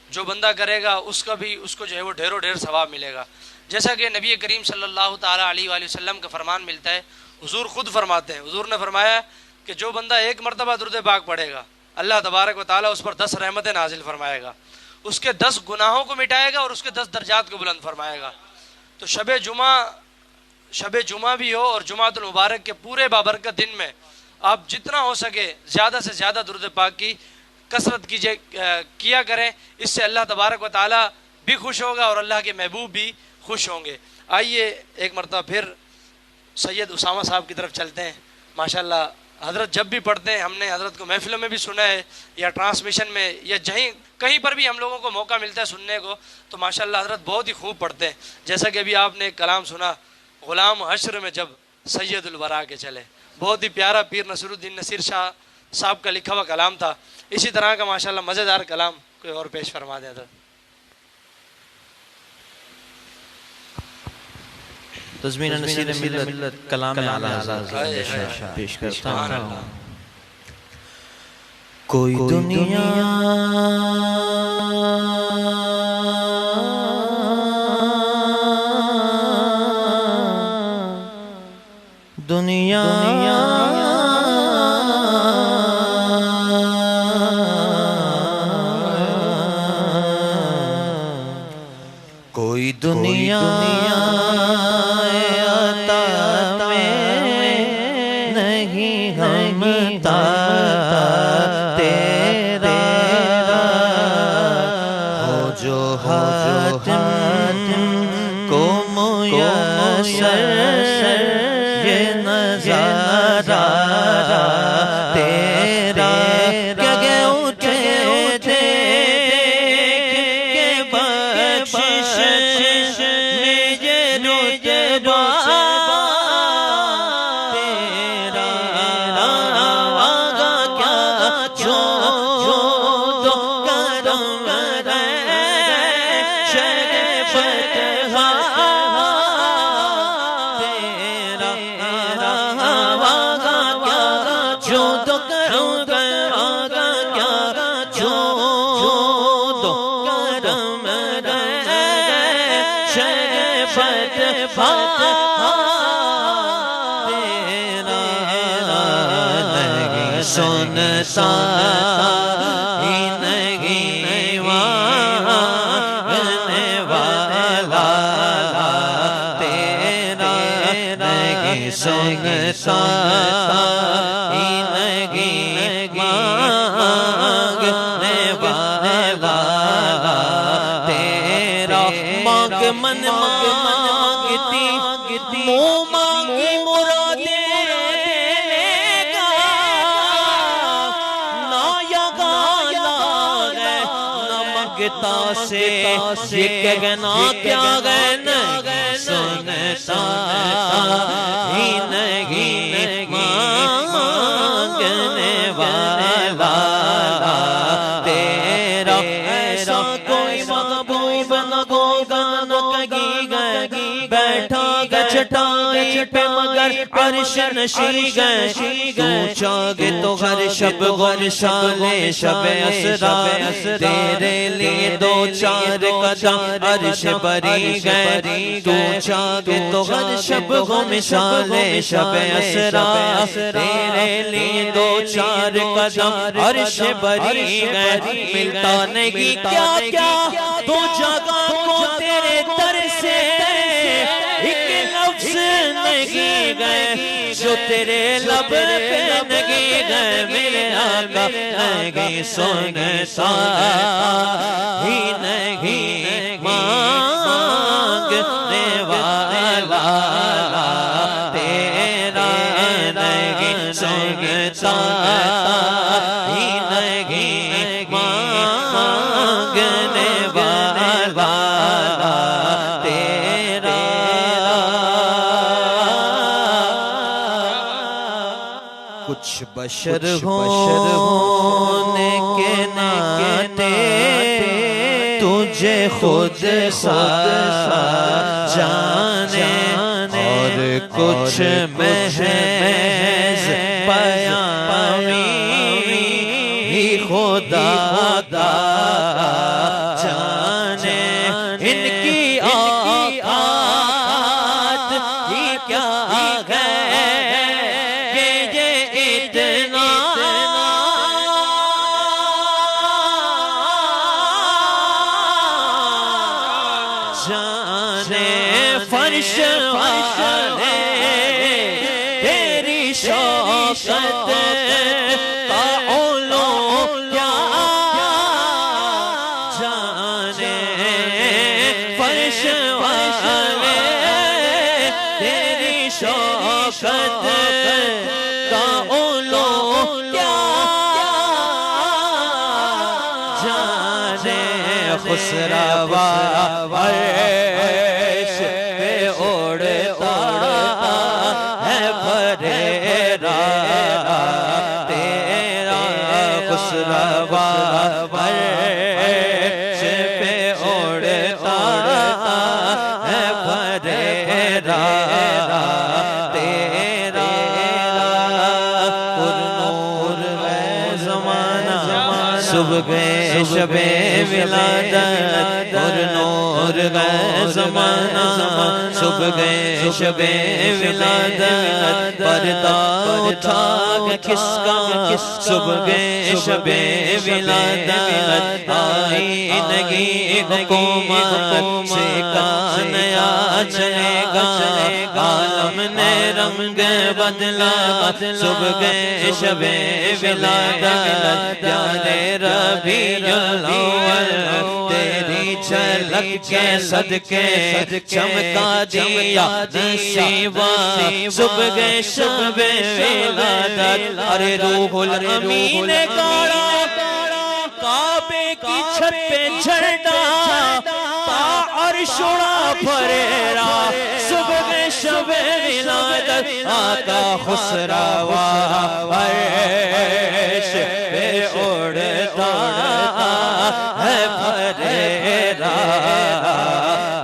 جو بندہ کرے گا اس کو جو ہے وہ ڈھیروں ڈھیر ثواب ملے گا. جیسا کہ نبی کریم صلی اللہ تعالیٰ علیہ وآلہ وسلم کا فرمان ملتا ہے. حضور خود فرماتے ہیں، حضور نے فرمایا کہ جو بندہ ایک مرتبہ درود پاک پڑھے گا اللہ تبارک و تعالیٰ اس پر 10 رحمتیں نازل فرمائے گا، اس کے 10 گناہوں کو مٹائے گا اور اس کے 10 درجات کو بلند فرمائے گا. تو شب جمعہ بھی ہو اور جمعۃ المبارک کے پورے بابرکت دن میں آپ جتنا ہو سکے زیادہ سے زیادہ درود پاک کی کثرت کیا کریں. اس سے اللہ تبارک و تعالیٰ بھی خوش ہوگا اور اللہ کے محبوب بھی خوش ہوں گے. آئیے ایک مرتبہ پھر سید اسامہ صاحب کی طرف چلتے ہیں. ماشاءاللہ حضرت جب بھی پڑھتے ہیں، ہم نے حضرت کو محفلوں میں بھی سنا ہے یا ٹرانسمیشن میں یا کہیں پر بھی ہم لوگوں کو موقع ملتا ہے سننے کو، تو ماشاءاللہ حضرت بہت ہی خوب پڑھتے ہیں. جیسا کہ ابھی آپ نے ایک کلام سنا، غلام حشر میں جب سید الورا کے چلے، بہت ہی پیارا پیر نصیر الدین نصیر شاہ صاحب کا لکھا ہوا کلام تھا. اسی طرح کا ماشاءاللہ مزیدار کلام کوئی اور پیش فرما دیں حضرت. تزمین نصیر ملت کلام اعلی حضرت پیش کرتا ہوں. کوئی دنیا کوئی دنیا مانگتا سے یہ کہنا کیا غیر نہیں سنتا ہی نہیں مانگنے والا تیرا ایسا کوئی محبوب نہ ہوگا نہ کہیں گئے بیٹھا گا چٹائی پہ مگر عرش نشی گئے تو چاہے تو ہر شب غر شالے شب اسرا تیرے لیے دو چار قدم عرش بری گئے تو چاہے تو ہر شب غم شالے شب اسرا تیرے لیے دو چار قدم عرش بری گئے ملتا نہیں کیا کیا تو جگہ کو تیرے در سے ایک لفظ نہیں گئے جو تیرے لب پہ نہیں گئے میرے آقا نہیں سنتا ہی نہیں مانگنے والا تیرا نہیں سنتا ہی نہیں مانگنے والا تیرا کچھ بشر ہونے کے ناطے تجھے خود جانے اور کچھ محض پیامی خدا دا جانے ان کی اوقات ہی کیا ہے فرش والے تیری شوقت کا علو کیا جانے فرش والے تیری شوقت کا علو کیا جانے خسروا صبح شب ولادت پر نور گئے زمانہ صبح شب ولادت پردہ اٹھا کس کا صبح شب ولادت آئی نگی حکومت سے کا نیا چلے گا عالم نے رنگ بدلا صبح شب ولادت پیارے ربیع الاول تیری جھلک کے صدقے چمکا دیا نصیبہ صبح شب ولادت ارے روح الامین نے گاڑا کعبے کی چھت پہ جھنڈا تا عرش اڑا پھریرا صبح شب ولادت آقا خسروا عرش پہ اڑتا ہے پھریرا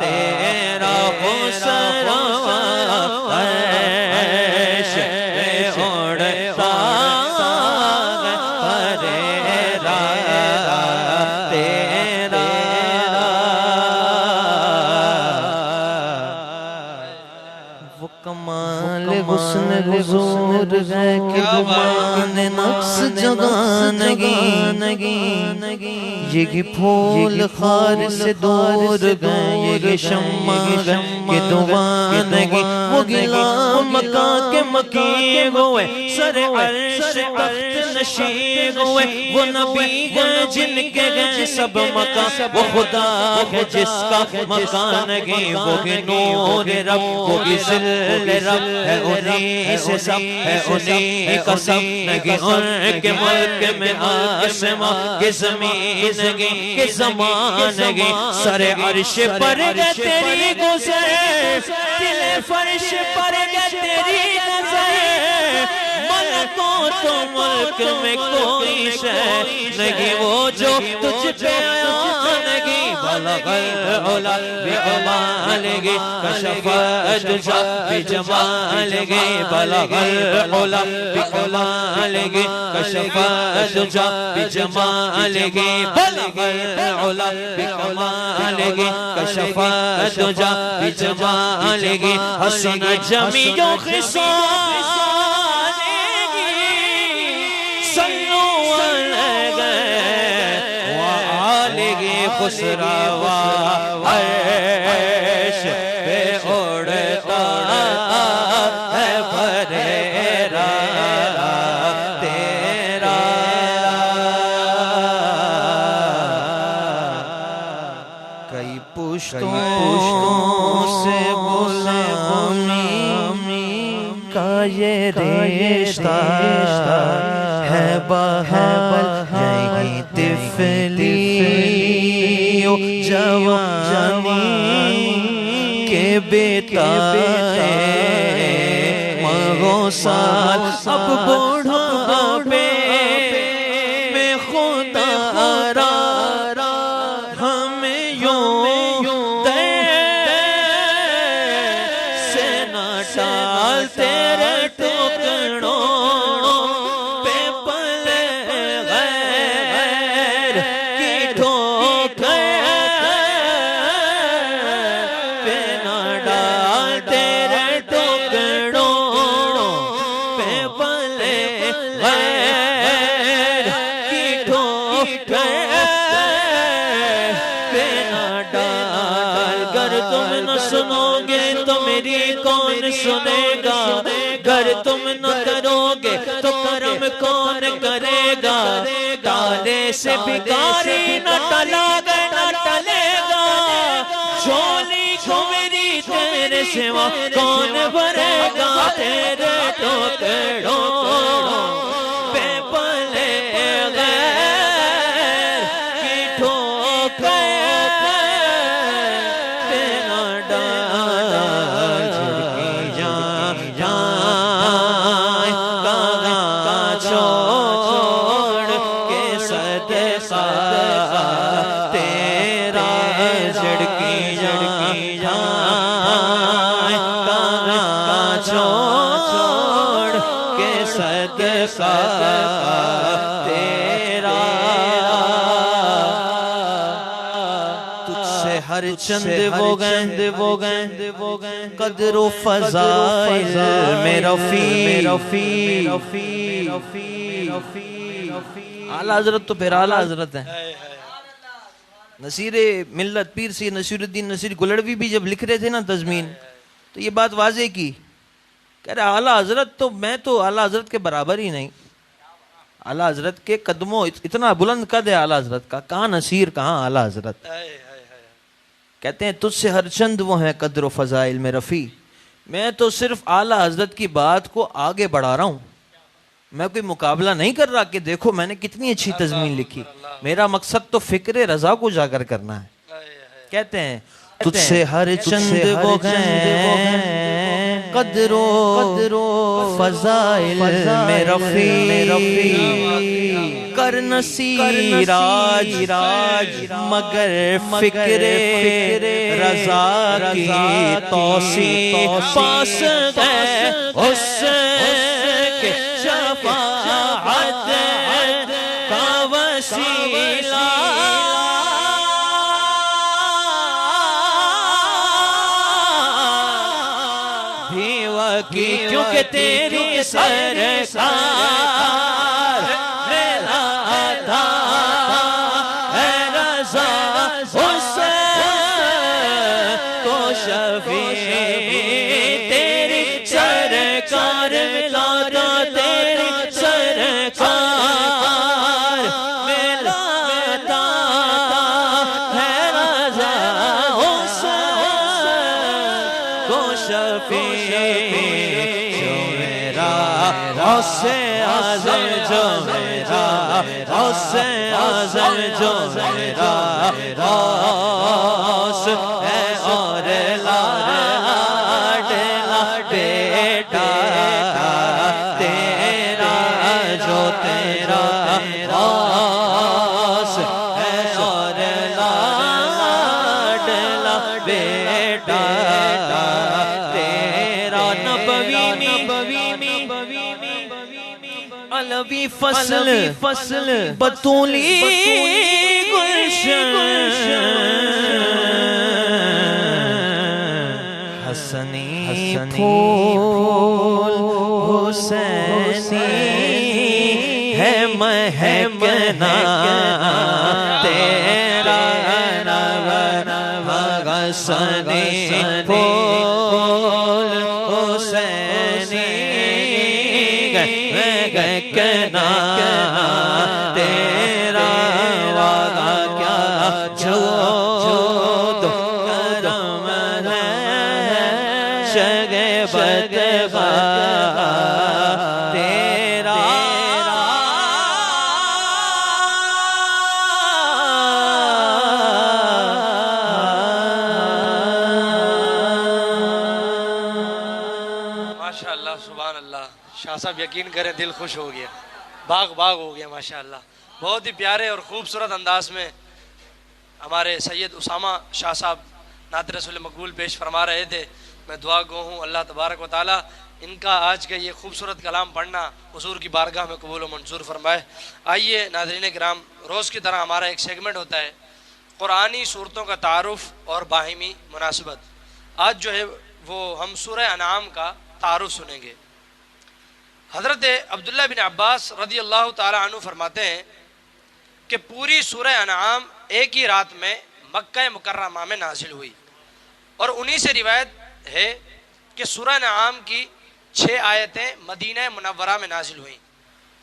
تیرا خسروا عرش پہ اڑتا ہے پھریرا تیرا وہ کمال حسن حضور ہے کہ گمان نفس جگانگی یہ پھول خار سے دور گئے یہ شمع گئے کہ دوانگی وہ غلام مکہ کے مکین ہوئے سر عرش تخت نشین ہوئے وہ نبی گئے جن کے گئے سب مکہ وہ خدا ہے جس کا مکانگی وہ نور رب وہ ذل رب ہے انہی سے سب ہے انہی کا سب نگی ان کے ملک میں آسمان کے زمین کے زمان گی سر عرش پر گئے تیری گزر دل فرش پر گئے تیری نظر ملکوت و ملک میں کوئی شے نہیں وہ جو تجھ پہ آنگی بلغ العلا بعمالگی کشف الدجا بجمالگی بلغ العلا بعمالگی کشف الدجا بجمالگی بلغ العلا بعمالگی کشف الدجا بجمالگی حسن جمیع خصال خسروا عرش پہ اڑتا ہے بھریرا تیرا کئی پشتوں سے غلامی کا یہ رشتہ ہے بہار یہی طفلی جوانی کے بیتائے مغو سال اب بوڑھاپے میں خدا را ہمیں یوں دے سے نہ ڈال تیرے ٹکڑوں پہ پلے غیر کی ٹھوکر سنے گا گر تم نہ کرو گے تو کرم کون کرے گا تالے سے بھکاری نہ ٹلا گئے نہ ٹلے گا جھولی کو میری تیرے سوا کون بھرے گا تیرے ٹوکڑوں پہ پلے غیر کی ٹھوکر تیرا تجھ سے ہر چند وہ گئے قدر و فضائل میں رفیع اعلیٰ حضرت تو پھر اعلیٰ حضرت ہیں نصیر ملت پیر سی نصیر الدین نصیر گلڑوی بھی جب لکھ رہے تھے نا تضمین تو یہ بات واضح کی کہہ رہے اعلیٰ حضرت تو میں تو اعلیٰ حضرت کے برابر ہی نہیں اعلیٰ حضرت کے قدموں اتنا بلند قد ہے اعلیٰ حضرت کا کہاں نصیر کہاں اعلیٰ حضرت کہتے ہیں تجھ سے ہر چند وہ ہیں قدر و فضائل میں رفیع میں تو صرف اعلیٰ حضرت کی بات کو آگے بڑھا رہا ہوں میں کوئی مقابلہ نہیں کر رہا کہ دیکھو میں نے کتنی اچھی تضمین لکھی میرا مقصد تو فکر رضا کو اجاگر کرنا ہے کہتے ہیں تجھ سے ہر چند وہ ہیں قدر و فضائل میں رفیع کر نصیر راج مگر فکر رضا کی توسیع پاس گئے اس کے شفاعت کا وسیلہ کیونکہ تیری سرکار ملا تھا اے رضا اس کو شفیع تیری سرکار ملا تھا تیری سرکار ملا تھا اے رضا اس کو شفیع جو میرا غوث اعظم جو میرا غوث اعظم جو میرا غوث ہے اور لاڈلا بیٹا تیرا جو تیرا غوث ہے اور لاڈلا بیٹا تیرا نبوی علوی فصل بطولی گلشن حسنی پھول حسینی ہے مہکنا تیرا حسنی پھول حسینی مہکنا تیرا وعدہ کیا جود کرم ہے شگفت تیرا ماشاء اللہ سبحان اللہ. شاہ صاحب یقین کریں دل خوش ہو گیا, باغ ہو گیا ماشاء اللہ. بہت ہی پیارے اور خوبصورت انداز میں ہمارے سید اسامہ شاہ صاحب نعت رسول مقبول پیش فرما رہے تھے. میں دعا گو ہوں اللہ تبارک و تعالی ان کا آج کا یہ خوبصورت کلام پڑھنا حضور کی بارگاہ میں قبول و منظور فرمائے. آئیے ناظرین کرام, روز کی طرح ہمارا ایک سیگمنٹ ہوتا ہے قرآنی صورتوں کا تعارف اور باہمی مناسبت. آج جو ہے وہ ہم سورہ انعام کا تعارف سنیں گے. حضرت عبداللہ بن عباس رضی اللہ تعالی عنہ فرماتے ہیں کہ پوری سورہ انعام ایک ہی رات میں مکہ مکرمہ میں نازل ہوئی, اور انہی سے روایت ہے کہ سورہ انعام کی 6 آیتیں مدینہ منورہ میں نازل ہوئیں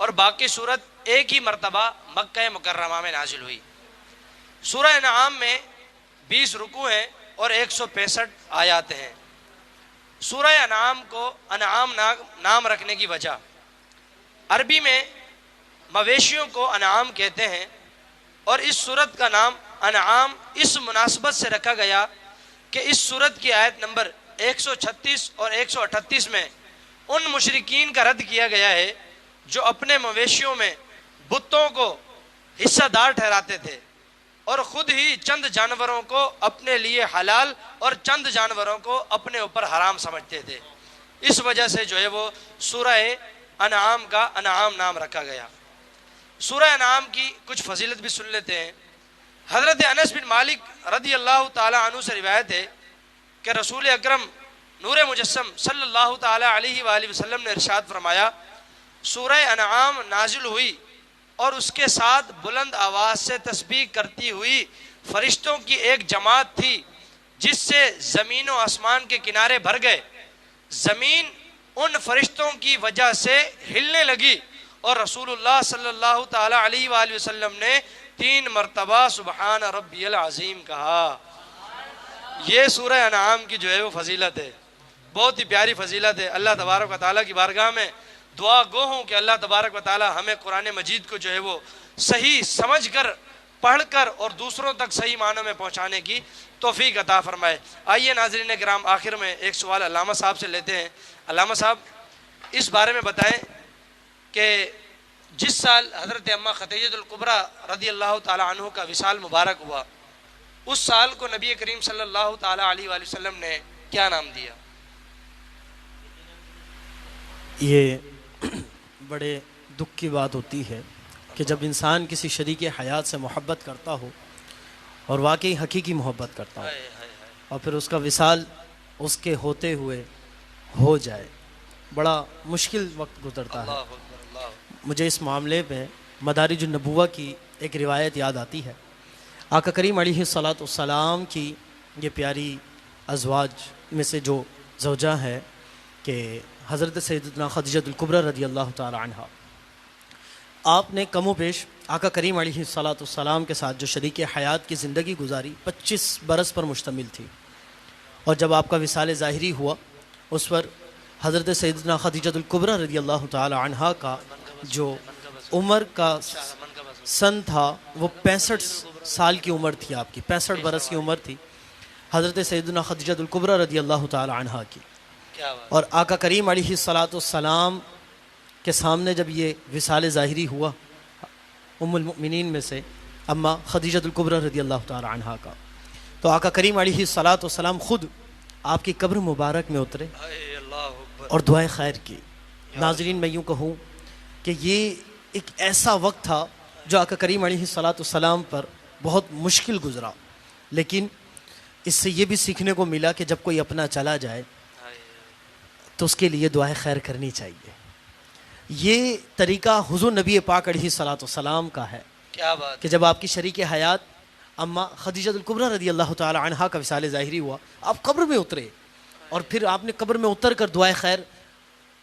اور باقی سورت ایک ہی مرتبہ مکہ مکرمہ میں نازل ہوئی. سورہ انعام میں 20 رکوع ہیں اور 165 آیات ہیں. سورہ انعام کو انعام نام رکھنے کی وجہ, عربی میں مویشیوں کو انعام کہتے ہیں, اور اس سورت کا نام انعام اس مناسبت سے رکھا گیا کہ اس سورت کی آیت نمبر 136 اور 138 میں ان مشرکین کا رد کیا گیا ہے جو اپنے مویشیوں میں بتوں کو حصہ دار ٹھہراتے تھے اور خود ہی چند جانوروں کو اپنے لیے حلال اور چند جانوروں کو اپنے اوپر حرام سمجھتے تھے. اس وجہ سے جو ہے وہ سورہ انعام کا انعام نام رکھا گیا. سورہ انعام کی کچھ فضیلت بھی سن لیتے ہیں. حضرت انس بن مالک رضی اللہ تعالی عنہ سے روایت ہے کہ رسول اکرم نور مجسم صلی اللہ تعالی علیہ وآلہ وسلم نے ارشاد فرمایا, سورہ انعام نازل ہوئی اور اس کے ساتھ بلند آواز سے تسبیح کرتی ہوئی فرشتوں کی ایک جماعت تھی جس سے زمین و آسمان کے کنارے بھر گئے. زمین ان فرشتوں کی وجہ سے ہلنے لگی اور رسول اللہ صلی اللہ تعالی علیہ وآلہ وسلم نے 3 مرتبہ سبحان ربی العظیم کہا. یہ سورہ انعام کی جو ہے وہ فضیلت ہے, بہت ہی پیاری فضیلت ہے. اللہ تبارک و تعالیٰ کی بارگاہ میں دعا گو ہوں کہ اللہ تبارک و تعالیٰ ہمیں قرآن مجید کو جو ہے وہ صحیح سمجھ کر پڑھ کر اور دوسروں تک صحیح معنوں میں پہنچانے کی توفیق عطا فرمائے. آئیے ناظرین کرام, آخر میں ایک سوال علامہ صاحب سے لیتے ہیں. علامہ صاحب اس بارے میں بتائیں کہ جس سال حضرت اماں خدیجہ الکبریٰ رضی اللہ تعالی عنہ کا وصال مبارک ہوا, اس سال کو نبی کریم صلی اللہ تعالی علیہ وآلہ وسلم نے کیا نام دیا؟ یہ بڑے دکھ کی بات ہوتی ہے کہ جب انسان کسی شریک حیات سے محبت کرتا ہو اور واقعی حقیقی محبت کرتا ہو اور پھر اس کا وصال اس کے ہوتے ہوئے ہو جائے, بڑا مشکل وقت گزرتا ہے. مجھے اس معاملے میں مدارج النبوہ کی ایک روایت یاد آتی ہے. آقا کریم علیہ الصلاۃ والسلام کی یہ پیاری ازواج میں سے جو زوجہ ہے کہ حضرت سیدنا خدیجہ الکبریٰ رضی اللہ تعالی عنہ, آپ نے کم و بیش آقا کریم علیہ الصلاۃ والسلام کے ساتھ جو شریک حیات کی زندگی گزاری 25 برس پر مشتمل تھی. اور جب آپ کا وصال ظاہری ہوا اس پر حضرت سیدنا خدیجۃ الکبریٰ رضی اللہ تعالی عنہا کا جو عمر کا سن تھا وہ 65 سال کی عمر تھی، آپ کی 65 برس کی عمر تھی حضرت سیدنا خدیجۃ الکبریٰ رضی اللہ تعالی عنہا کی. اور آقا کریم علیہ الصلاۃ والسلام کے سامنے جب یہ وصال ظاہری ہوا ام المؤمنین میں سے اما خدیجۃ الکبریٰ رضی اللہ تعالی عنہا کا، تو آقا کریم علیہ الصلاۃ والسلام خود آپ کی قبر مبارک میں اترے اور دعائیں خیر کی. ناظرین میں یوں کہوں کہ یہ ایک ایسا وقت تھا جو آقا کریم علیہ الصلاۃ والسلام پر بہت مشکل گزرا، لیکن اس سے یہ بھی سیکھنے کو ملا کہ جب کوئی اپنا چلا جائے تو اس کے لیے دعائیں خیر کرنی چاہیے. یہ طریقہ حضور نبی پاک علیہ الصلاۃ والسلام کا ہے. کیا بات کہ جب آپ کی شریک حیات اما خدیجۃ الکبریٰ رضی اللہ تعالی عنہا کا وصال ظاہری ہوا، آپ قبر میں اترے اور پھر آپ نے قبر میں اتر کر دعائیں خیر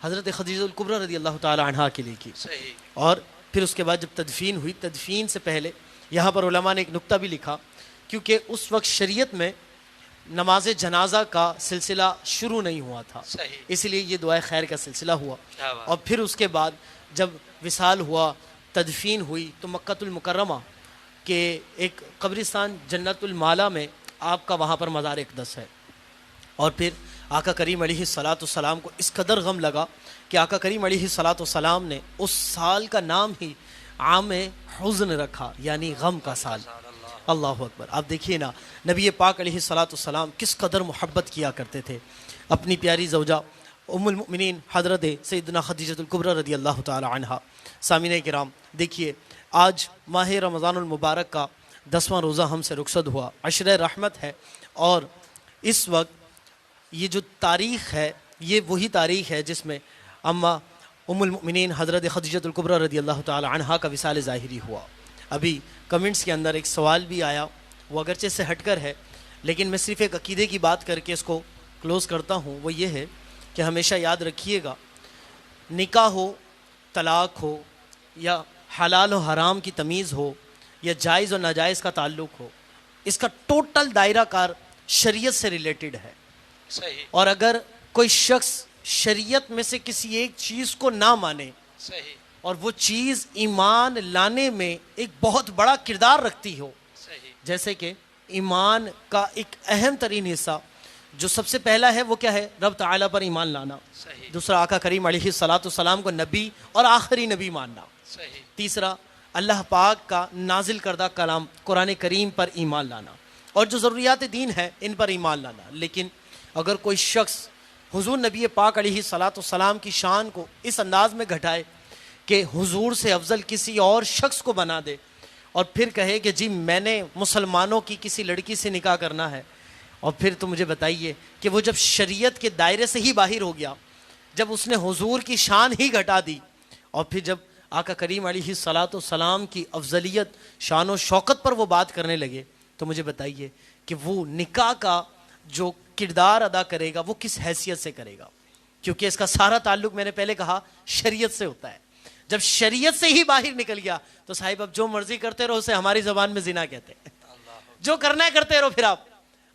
حضرت خدیجۃ الکبریٰ رضی اللہ تعالی عنہا کے لیے کی. صحیح. اور پھر اس کے بعد جب تدفین ہوئی، تدفین سے پہلے یہاں پر علماء نے ایک نکتہ بھی لکھا، کیونکہ اس وقت شریعت میں نماز جنازہ کا سلسلہ شروع نہیں ہوا تھا، صحیح. اس لیے یہ دعائیں خیر کا سلسلہ ہوا. کیا بات. اور پھر اس کے بعد جب وصال ہوا، تدفین ہوئی، تو مکۃ المکرمہ کے ایک قبرستان جنت المالا میں آپ کا وہاں پر مزار اقدس ہے. اور پھر آقا کریم علیہ الصلاۃ والسلام کو اس قدر غم لگا کہ آقا کریم علیہ الصلاۃ والسلام نے اس سال کا نام ہی عام حزن رکھا، یعنی غم کا سال. اللہ اکبر. آپ دیکھیے نا نبی پاک علیہ الصلاۃ والسلام کس قدر محبت کیا کرتے تھے اپنی پیاری زوجہ ام المؤمنین حضرت سیدنا خدیجۃ الکبریٰ رضی اللہ تعالی عنہا. سامعین کرام دیکھیے، آج ماہ رمضان المبارک کا 10واں روزہ ہم سے رخصت ہوا، عشرہ رحمت ہے، اور اس وقت یہ جو تاریخ ہے یہ وہی تاریخ ہے جس میں اما ام المؤمنین حضرت خدیجۃ الکبریٰ رضی اللہ تعالی عنہا کا وصال ظاہری ہوا. ابھی کمنٹس کے اندر ایک سوال بھی آیا، وہ اگرچہ سے ہٹ کر ہے لیکن میں صرف ایک عقیدے کی بات کر کے اس کو کلوز کرتا ہوں. وہ یہ ہے کہ ہمیشہ یاد رکھیے گا، نکاح ہو، طلاق ہو، یا حلال و حرام کی تمیز ہو، یا جائز و ناجائز کا تعلق ہو، اس کا ٹوٹل دائرہ کار شریعت سے ریلیٹڈ ہے. صحیح. اور اگر کوئی شخص شریعت میں سے کسی ایک چیز کو نہ مانے صحیح. اور وہ چیز ایمان لانے میں ایک بہت بڑا کردار رکھتی ہو، صحیح. جیسے کہ ایمان کا ایک اہم ترین حصہ جو سب سے پہلا ہے وہ کیا ہے؟ رب تعالیٰ پر ایمان لانا. صحیح. دوسرا آقا کریم علیہ الصلاۃ والسلام کو نبی اور آخری نبی ماننا. صحیح. تیسرا اللہ پاک کا نازل کردہ کلام قرآن کریم پر ایمان لانا، اور جو ضروریات دین ہے ان پر ایمان لانا. لیکن اگر کوئی شخص حضور نبی پاک علیہ الصلاۃ والسلام کی شان کو اس انداز میں گھٹائے کہ حضور سے افضل کسی اور شخص کو بنا دے، اور پھر کہے کہ جی میں نے مسلمانوں کی کسی لڑکی سے نکاح کرنا ہے، اور پھر تو مجھے بتائیے کہ وہ جب شریعت کے دائرے سے ہی باہر ہو گیا، جب اس نے حضور کی شان ہی گھٹا دی، اور پھر جب آقا کریم علیہ الصلاۃ والسلام کی افضلیت، شان و شوکت پر وہ بات کرنے لگے، تو مجھے بتائیے کہ وہ نکاح کا جو کردار ادا کرے گا وہ کس حیثیت سے کرے گا؟ کیونکہ اس کا سارا تعلق میں نے پہلے کہا شریعت سے ہوتا ہے. جب شریعت سے ہی باہر نکل گیا تو صاحب اب جو مرضی کرتے رہو اسے ہماری زبان میں زنا کہتے ہیں. جو کرنا ہے کرتے رہو، پھر آپ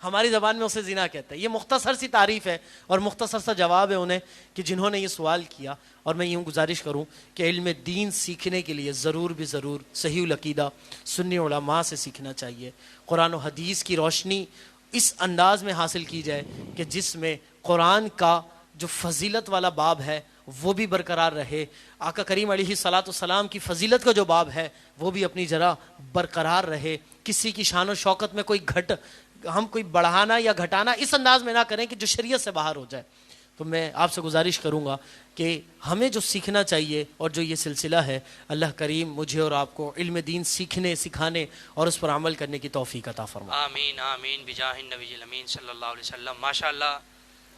ہماری زبان میں اسے زنا کہتے ہیں. یہ مختصر سی تعریف ہے اور مختصر سا جواب ہے انہیں کہ جنہوں نے یہ سوال کیا. اور میں یوں گزارش کروں کہ علم دین سیکھنے کے لیے ضرور بھی ضرور صحیح العقیدہ سنی علماء سے سیکھنا چاہیے. قرآن و حدیث کی روشنی اس انداز میں حاصل کی جائے کہ جس میں قرآن کا جو فضیلت والا باب ہے وہ بھی برقرار رہے، آقا کریم علیہ الصلاۃ والسلام کی فضیلت کا جو باب ہے وہ بھی اپنی جگہ برقرار رہے. کسی کی شان و شوکت میں ہم کوئی بڑھانا یا گھٹانا اس انداز میں نہ کریں کہ جو شریعت سے باہر ہو جائے. تو میں آپ سے گزارش کروں گا کہ ہمیں جو سیکھنا چاہیے اور جو یہ سلسلہ ہے، اللہ کریم مجھے اور آپ کو علم دین سیکھنے، سکھانے اور اس پر عمل کرنے کی توفیق عطا فرمائے. آمین آمین بجاہ النبی الامین صلی اللہ علیہ وسلم. ماشاءاللہ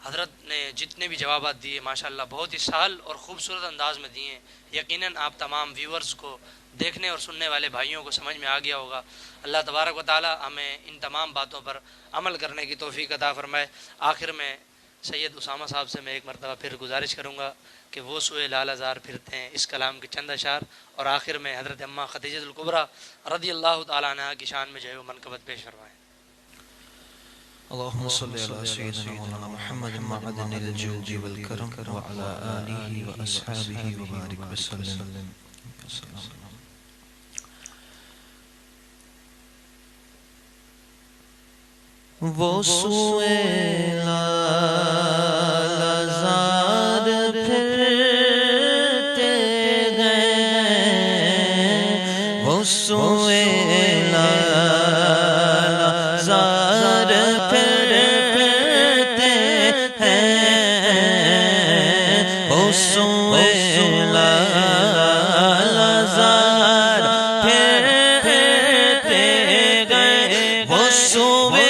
حضرت نے جتنے بھی جوابات دیے ماشاءاللہ بہت ہی سہل اور خوبصورت انداز میں دیے. یقیناً آپ تمام ویورز کو، دیکھنے اور سننے والے بھائیوں کو سمجھ میں آ گیا ہوگا. اللہ تبارک و تعالی ہمیں ان تمام باتوں پر عمل کرنے کی توفیق عطا فرمائے. آخر میں سید اسامہ صاحب سے میں ایک مرتبہ پھر گزارش کروں گا کہ وہ سوئے لال ازار پھرتے ہیں اس کلام کے چند اشعار، اور آخر میں حضرت اماں خدیجۃ الکبریٰ رضی اللہ تعالیٰ عنہا کی شان میں جو ہے وہ منقبت پیش فرمائیں. اللهم صل على سيدنا مولانا محمد معدن الجود والكرم وعلى آله وأصحابه وبارك وسلم. وہ سوئے لالزار پھرتے گئے، وہ سوئے لالزار پھرتے ہیں، وہ سوئے لالزار پھرتے گئے، وہ سوئے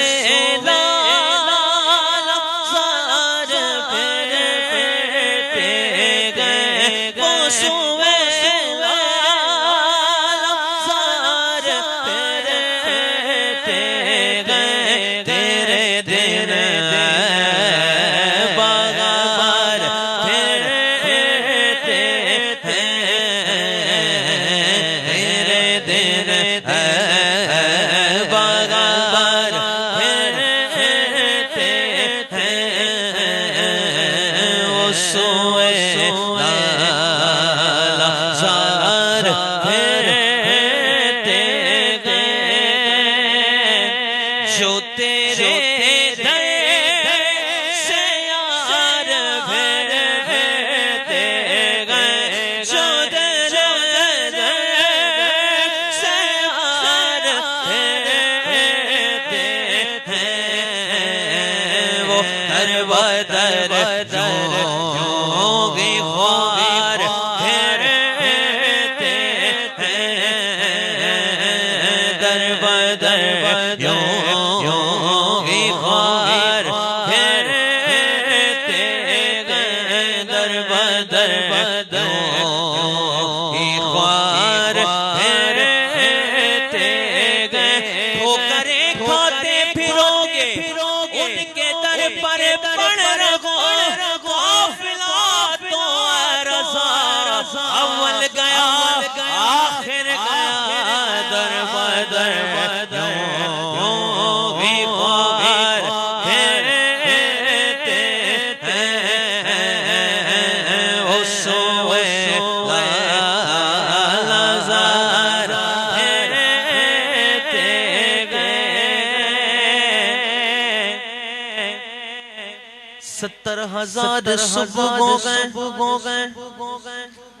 صبح ہو گئے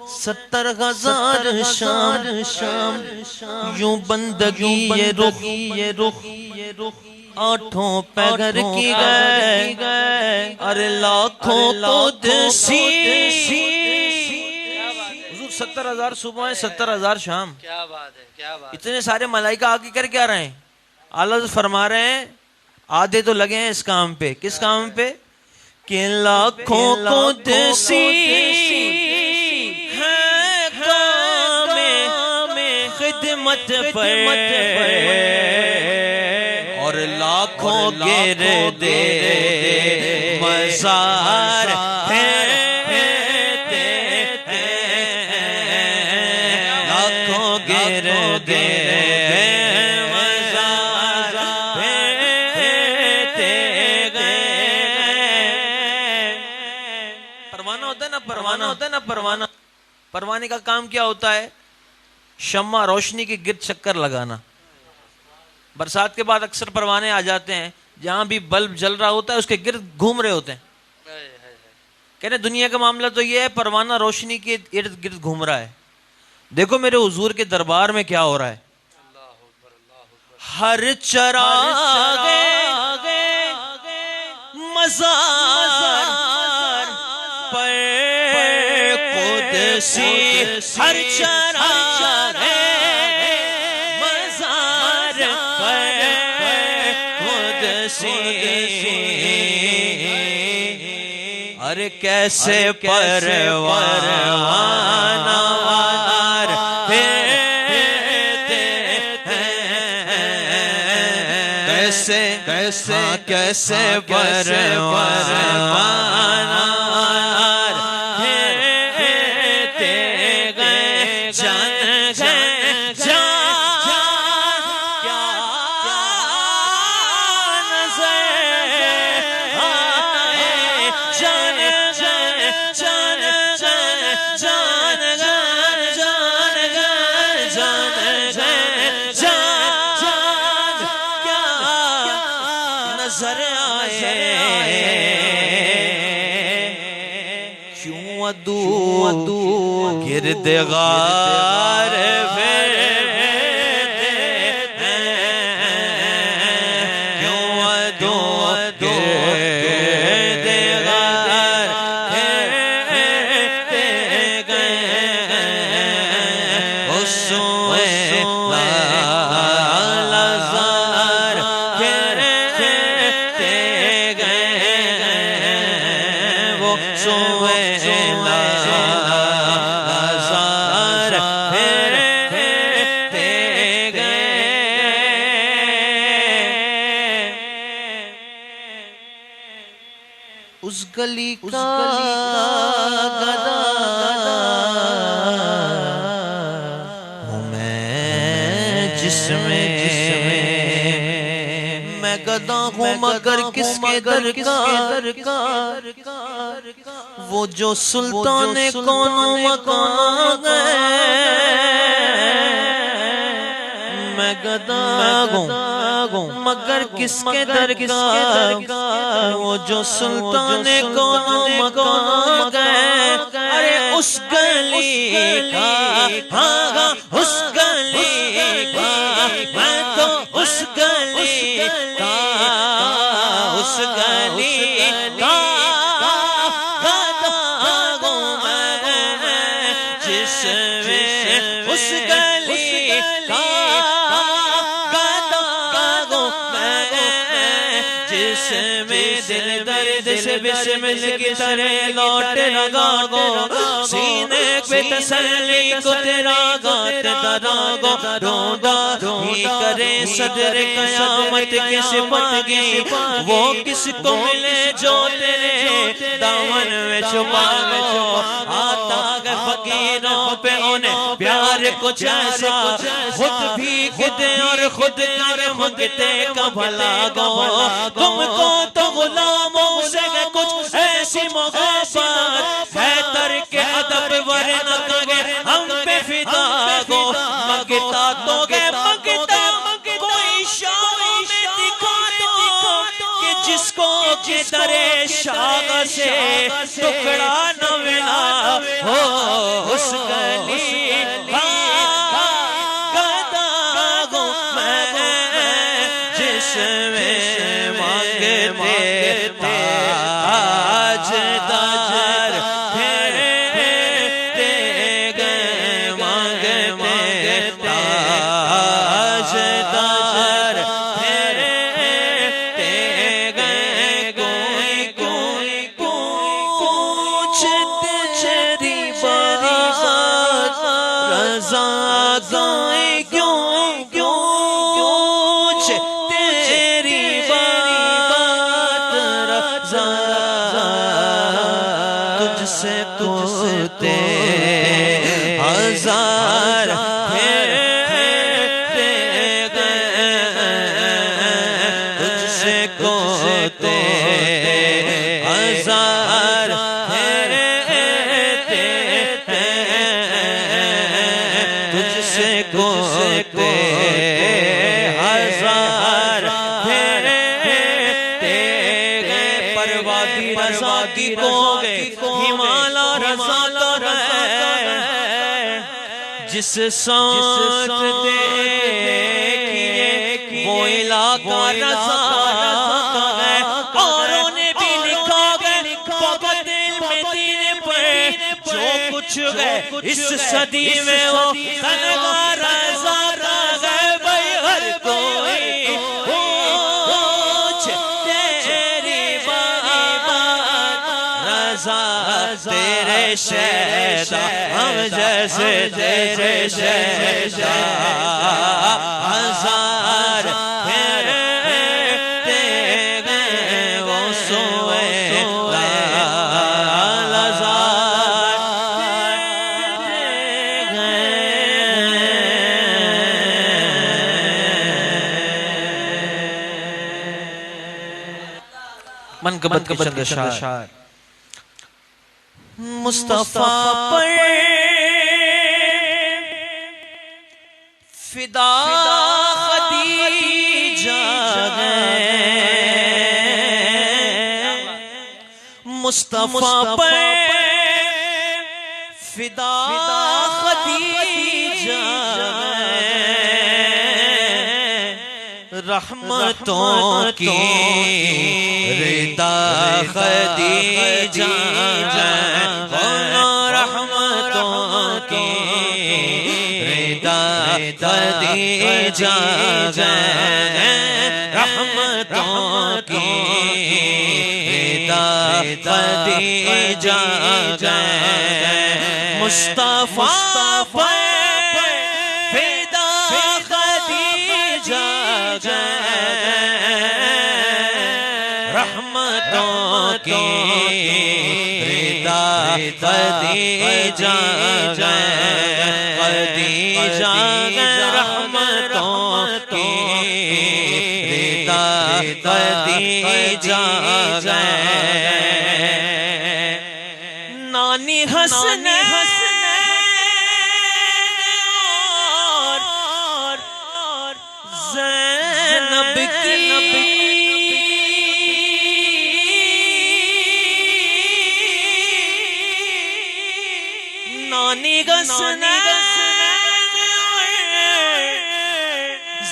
70,000 شام یوں بندگی یہ رخ آٹھوں پیغر کی گئے ارے لاکھوں قدسی حضور 70,000 صبح 70,000 شام. کیا بات ہے، کیا بات. اتنے سارے ملائکہ آگے کر کے آ رہے ہیں. اللہ فرما رہے ہیں آدھے تو لگے ہیں اس کام پہ. کس کام پہ؟ کہ لاکھوں قدسی ہے کام خدمت پر اور لاکھوں گردے مزار لاکھوں گردے پروانے کا کام کیا ہوتا ہے؟ شمع روشنی کے گرد چکر لگانا. برسات کے بعد اکثر پروانے آ جاتے ہیں، جہاں بھی بلب جل رہا ہوتا ہے اس کے گرد گھوم رہے ہوتے ہیں. کہنے دنیا کا معاملہ تو یہ ہے، پروانہ روشنی کے ارد گرد گھوم رہا ہے. دیکھو میرے حضور کے دربار میں کیا ہو رہا ہے. ہر چراغ مزار پر قدسی ہر چراغ مزار پر قدسی ارے کیسے پروانہ وار کیسے پروانہ کیوں عدو گرد غار پھرتے ہیں، کیوں عدو گرد غار پھرتے گئے، اس سوئے لازار پھرتے گئے، وہ سوئے لازار پھرتے گئے۔ اس گلی کا گدا ہوں میں، جس میں میں گدا ہوں مگر کس کے در کا، وہ جو سلطان کون و مکان ہے، میں گدا ہوں مگر کس کے در کا، وہ جو سلطان کون و مکان ہے۔ ارے اس گلی کا، ہاں اس گلی کا، میں تو اس گلی کا، اس گلی کا گدا ہوں میں، جس میں اس گلی کا گدا ہوں میں، جس میں دل درد سے بسمل کی طرح لوٹ لگا گو، سینے پہ تسلی کو تیرا گات درا گو، ڈھونڈا ہی کرے صدر قیامت کے سپاہی، وہ کس کو ملے جو تیرے دامن میں چھپا گو، آتا گئے فقیروں پہ انہیں پیار کچھ ایسا، خود بھی خدے اور خود کر مگتے کا بھلا گو، تم کو تو غلاموں سے کچھ ایسی محبت ہے، ترک ادب ورنہ کہے ہم پہ فدا گو، مگتا تو گے مگتا کوئی شاہ میں دکھا دو، کہ جس کو کہ در شاہ سے ٹکڑا نہ ملا ہو، اس گلی کا گدا ہوں میں، جس میں مانگتے تاجدار پھرتے گئے، مانگتے تاجدار پھرتے گئے، کوئی کوئی پوچھتے تیری بات رضا گائے کیوں، پوچھ تیری بات رضا، تجھ سے کوتے ہزار پھرتے گئے، تجھ سے کوتے ہزار پھرتے ہیں، تجھ سے کوتے ہزار پھرتے گئے، پروادی رضا کی کو گئے، ہمالا رضا تو ہے، جس ساتھ دیکھئے وہ علاقہ رضا ہے، اوروں نے بھی لکھا گئے بہت علم دین پر، جو کچھ گئے اس صدی میں وہ تنہا رضا گئے، بھئی ہر کوئی پوچھ تیری بات رضا، تیرے شہدا ہم جیسے تیرے شہدا ہزار پھرتے گئے، وہ سوئے لازار پھرتے گئے۔ منقبت کے چند اشعار مصطفیٰ پر فدا خدیجہ ہے، مصطفیٰ پر فدا خدیجہ رحمتوں کی ردا خدیجہ رحمتوں کی ردا خدیجہ رحمتوں کی ردا خدیجہ مصطفیٰ فدا خدیجہ رحمتوں کی ردا خدیجہ خدیجہ رحمتوں کی ردا خدیجہ نانی حسنین اور زینب کی نانی حسنین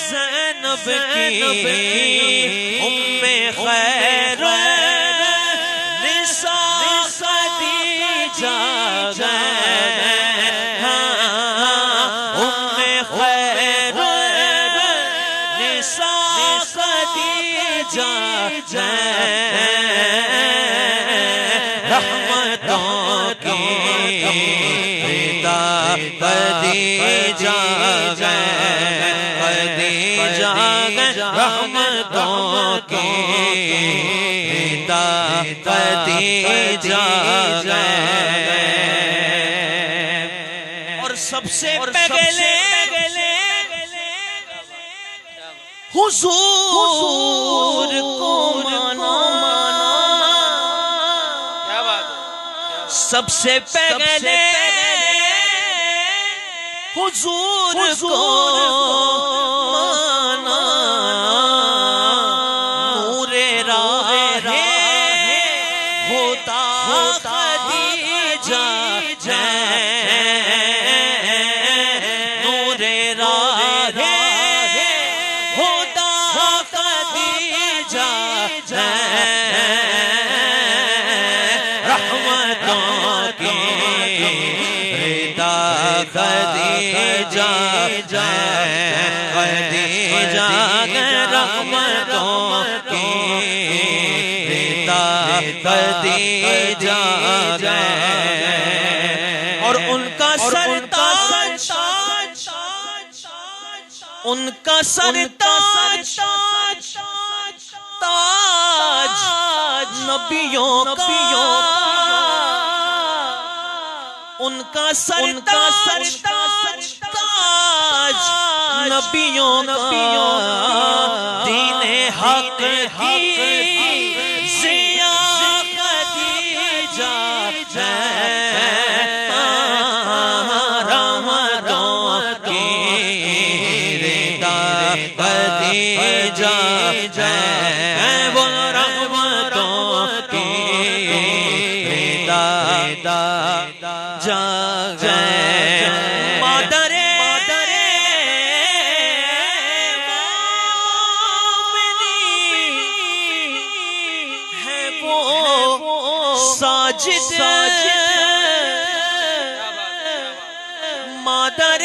زینب کی ام خیر نساء خدیجہ ام خیر نساء خدیجہ رحمتوں کی ردا خدیجہ خدیجہ رحمتوں کی ردا خدیجہ اور سب سے پہلے حضور کو مانا سب سے پہلے حضور کو مانا نور راہ ہوتا خدیجہ نور راہ ہوتا خدیجہ رحمتوں کی ردا خدیجہ خدیجہ رحمتوں کی ردا خدیجہ اور ان کا سرتاج ان کا سرتاج تاج نبیوں کا ان کا سرتاج تاج نبیوں کا دین حق کی ضیا خدیجہ رحمتوں کی ردا خدیجہ وہ رحمتوں کی ردا مادر ہے وہ ساجد مادر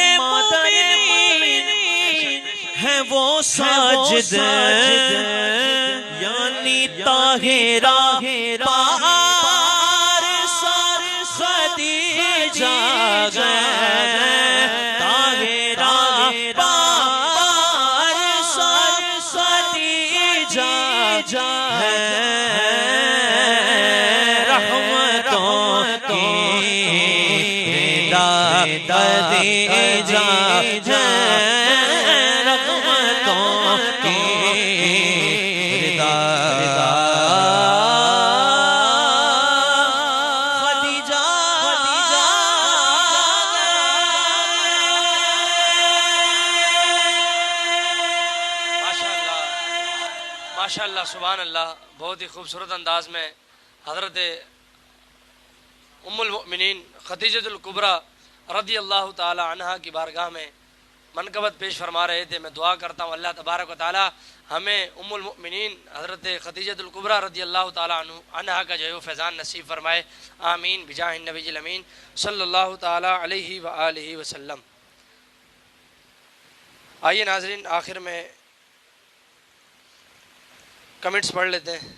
ہے وہ ساجد یعنی طاہرہ خدیجہ طاہرہ خدیجہ رحمتوں کی ردا خدیجہ رحمتوں کی ردا ماشاءاللہ سبحان اللہ، بہت ہی خوبصورت انداز میں حضرت ام المؤمنین خدیجۃ الکبریٰ رضی اللہ تعالی عنہا کی بارگاہ میں منقبت پیش فرما رہے تھے. میں دعا کرتا ہوں اللہ تبارک و تعالی ہمیں ام المؤمنین حضرت خدیجۃ الکبریٰ رضی اللہ تعالی عنہا کا جو ہے وہ فیضان نصیب فرمائے. آمین بجاہ النبی الامین صلی اللہ تعالی علیہ وآلہ وسلم. آئیے ناظرین آخر میں کمنٹس پڑھ لیتے ہیں.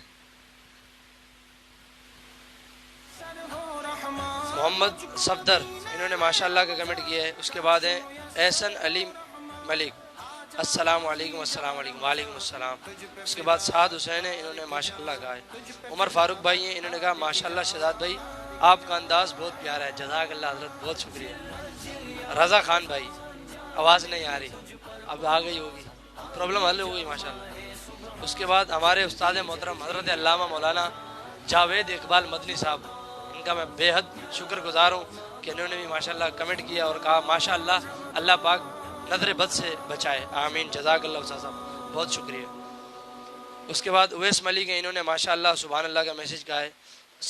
محمد صفدر انہوں نے ماشاءاللہ کا کمنٹ کیا ہے. اس کے بعد ہے احسن علی ملک السلام علیکم. السلام علیکم. وعلیکم السلام. اس کے بعد سعد حسین ہے انہوں نے ماشاءاللہ کہا ہے. عمر فاروق بھائی ہیں انہوں نے کہا ماشاءاللہ شہزاد بھائی آپ کا انداز بہت پیارا ہے. جزاک اللہ حضرت بہت شکریہ. رضا خان بھائی آواز نہیں آ رہی اب آ گئی ہوگی پرابلم حل ہو گئی ماشاءاللہ. اس کے بعد ہمارے استاد محترم حضرت علامہ مولانا جاوید اقبال مدنی صاحب ان کا میں بے حد شکر گزار ہوں کہ انہوں نے بھی ماشاءاللہ کمنٹ کیا اور کہا ماشاءاللہ اللہ پاک نظر بد سے بچائے. آمین. جزاک اللہ استاد صاحب بہت شکریہ. اس کے بعد اویس ملک ہیں انہوں نے ماشاءاللہ سبحان اللہ کا میسیج کہا ہے.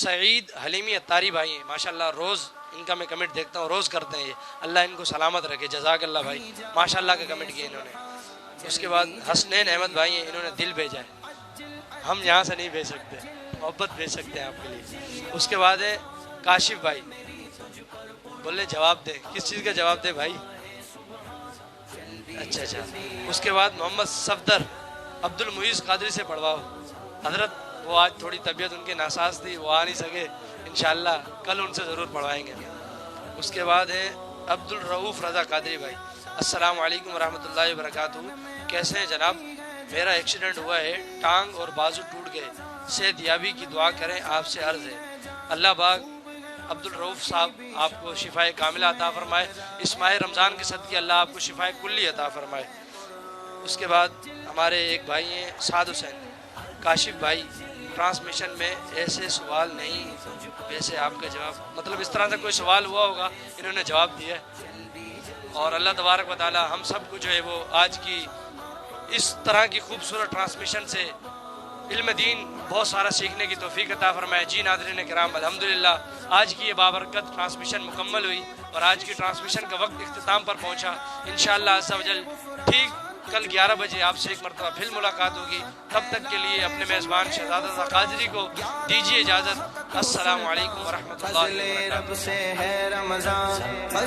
سعید حلیمی اتاری بھائی ہیں ماشاءاللہ روز ان کا میں کمنٹ دیکھتا ہوں روز کرتے ہیں یہ. اللہ ان کو سلامت رکھے. جزاک اللہ بھائی ماشاءاللہ کا کمنٹ کیا انہوں نے. اس کے بعد حسنین احمد بھائی ہیں انہوں نے دل بھیجا ہے. ہم یہاں سے نہیں بھیج سکتے محبت بھیج سکتے ہیں آپ کے لیے. اس کے بعد ہے کاشف بھائی بولے جواب دیں کس چیز کا جواب دیں بھائی. اچھا. اس کے بعد محمد صفدر عبد المعیز قادری سے پڑھواؤ حضرت. وہ آج تھوڑی طبیعت ان کے ناساز تھی وہ آ نہیں سکے انشاءاللہ کل ان سے ضرور پڑھوائیں گے. اس کے بعد ہے عبد الرؤوف رضا قادری بھائی السلام علیکم ورحمۃ اللہ وبرکاتہ. کیسے ہیں جناب؟ میرا ایکسیڈنٹ ہوا ہے ٹانگ اور بازو ٹوٹ گئے. صحت یابی کی دعا کریں آپ سے عرض ہے. اللہ پاک عبد الرؤوف صاحب آپ کو شفائے کاملہ عطا فرمائے. اس ماہ رمضان کے صدقے اللہ آپ کو شفائے کلی عطا فرمائے. اس کے بعد ہمارے ایک بھائی ہیں سعد حسین کاشف بھائی ٹرانسمیشن میں ایسے سوال نہیں ویسے آپ کا جواب مطلب اس طرح سے کوئی سوال ہوا ہوگا انہوں نے جواب دیا ہے. اور اللہ تبارک و تعالی ہم سب کو جو ہے وہ آج کی اس طرح کی خوبصورت ٹرانسمیشن سے علم دین بہت سارا سیکھنے کی توفیق عطا فرمائے. جی ناظرین کرام الحمدللہ آج کی یہ بابرکت ٹرانسمیشن مکمل ہوئی اور آج کی ٹرانسمیشن کا وقت اختتام پر پہنچا. انشاءاللہ عز و جل ٹھیک کل 11 بجے آپ سے ایک مرتبہ پھر ملاقات ہوگی. تب تک کے لیے اپنے میزبان شہزاد رضا قادری کو دیجیے اجازت. السلام علیکم ورحمۃ اللہ وبرکاتہ.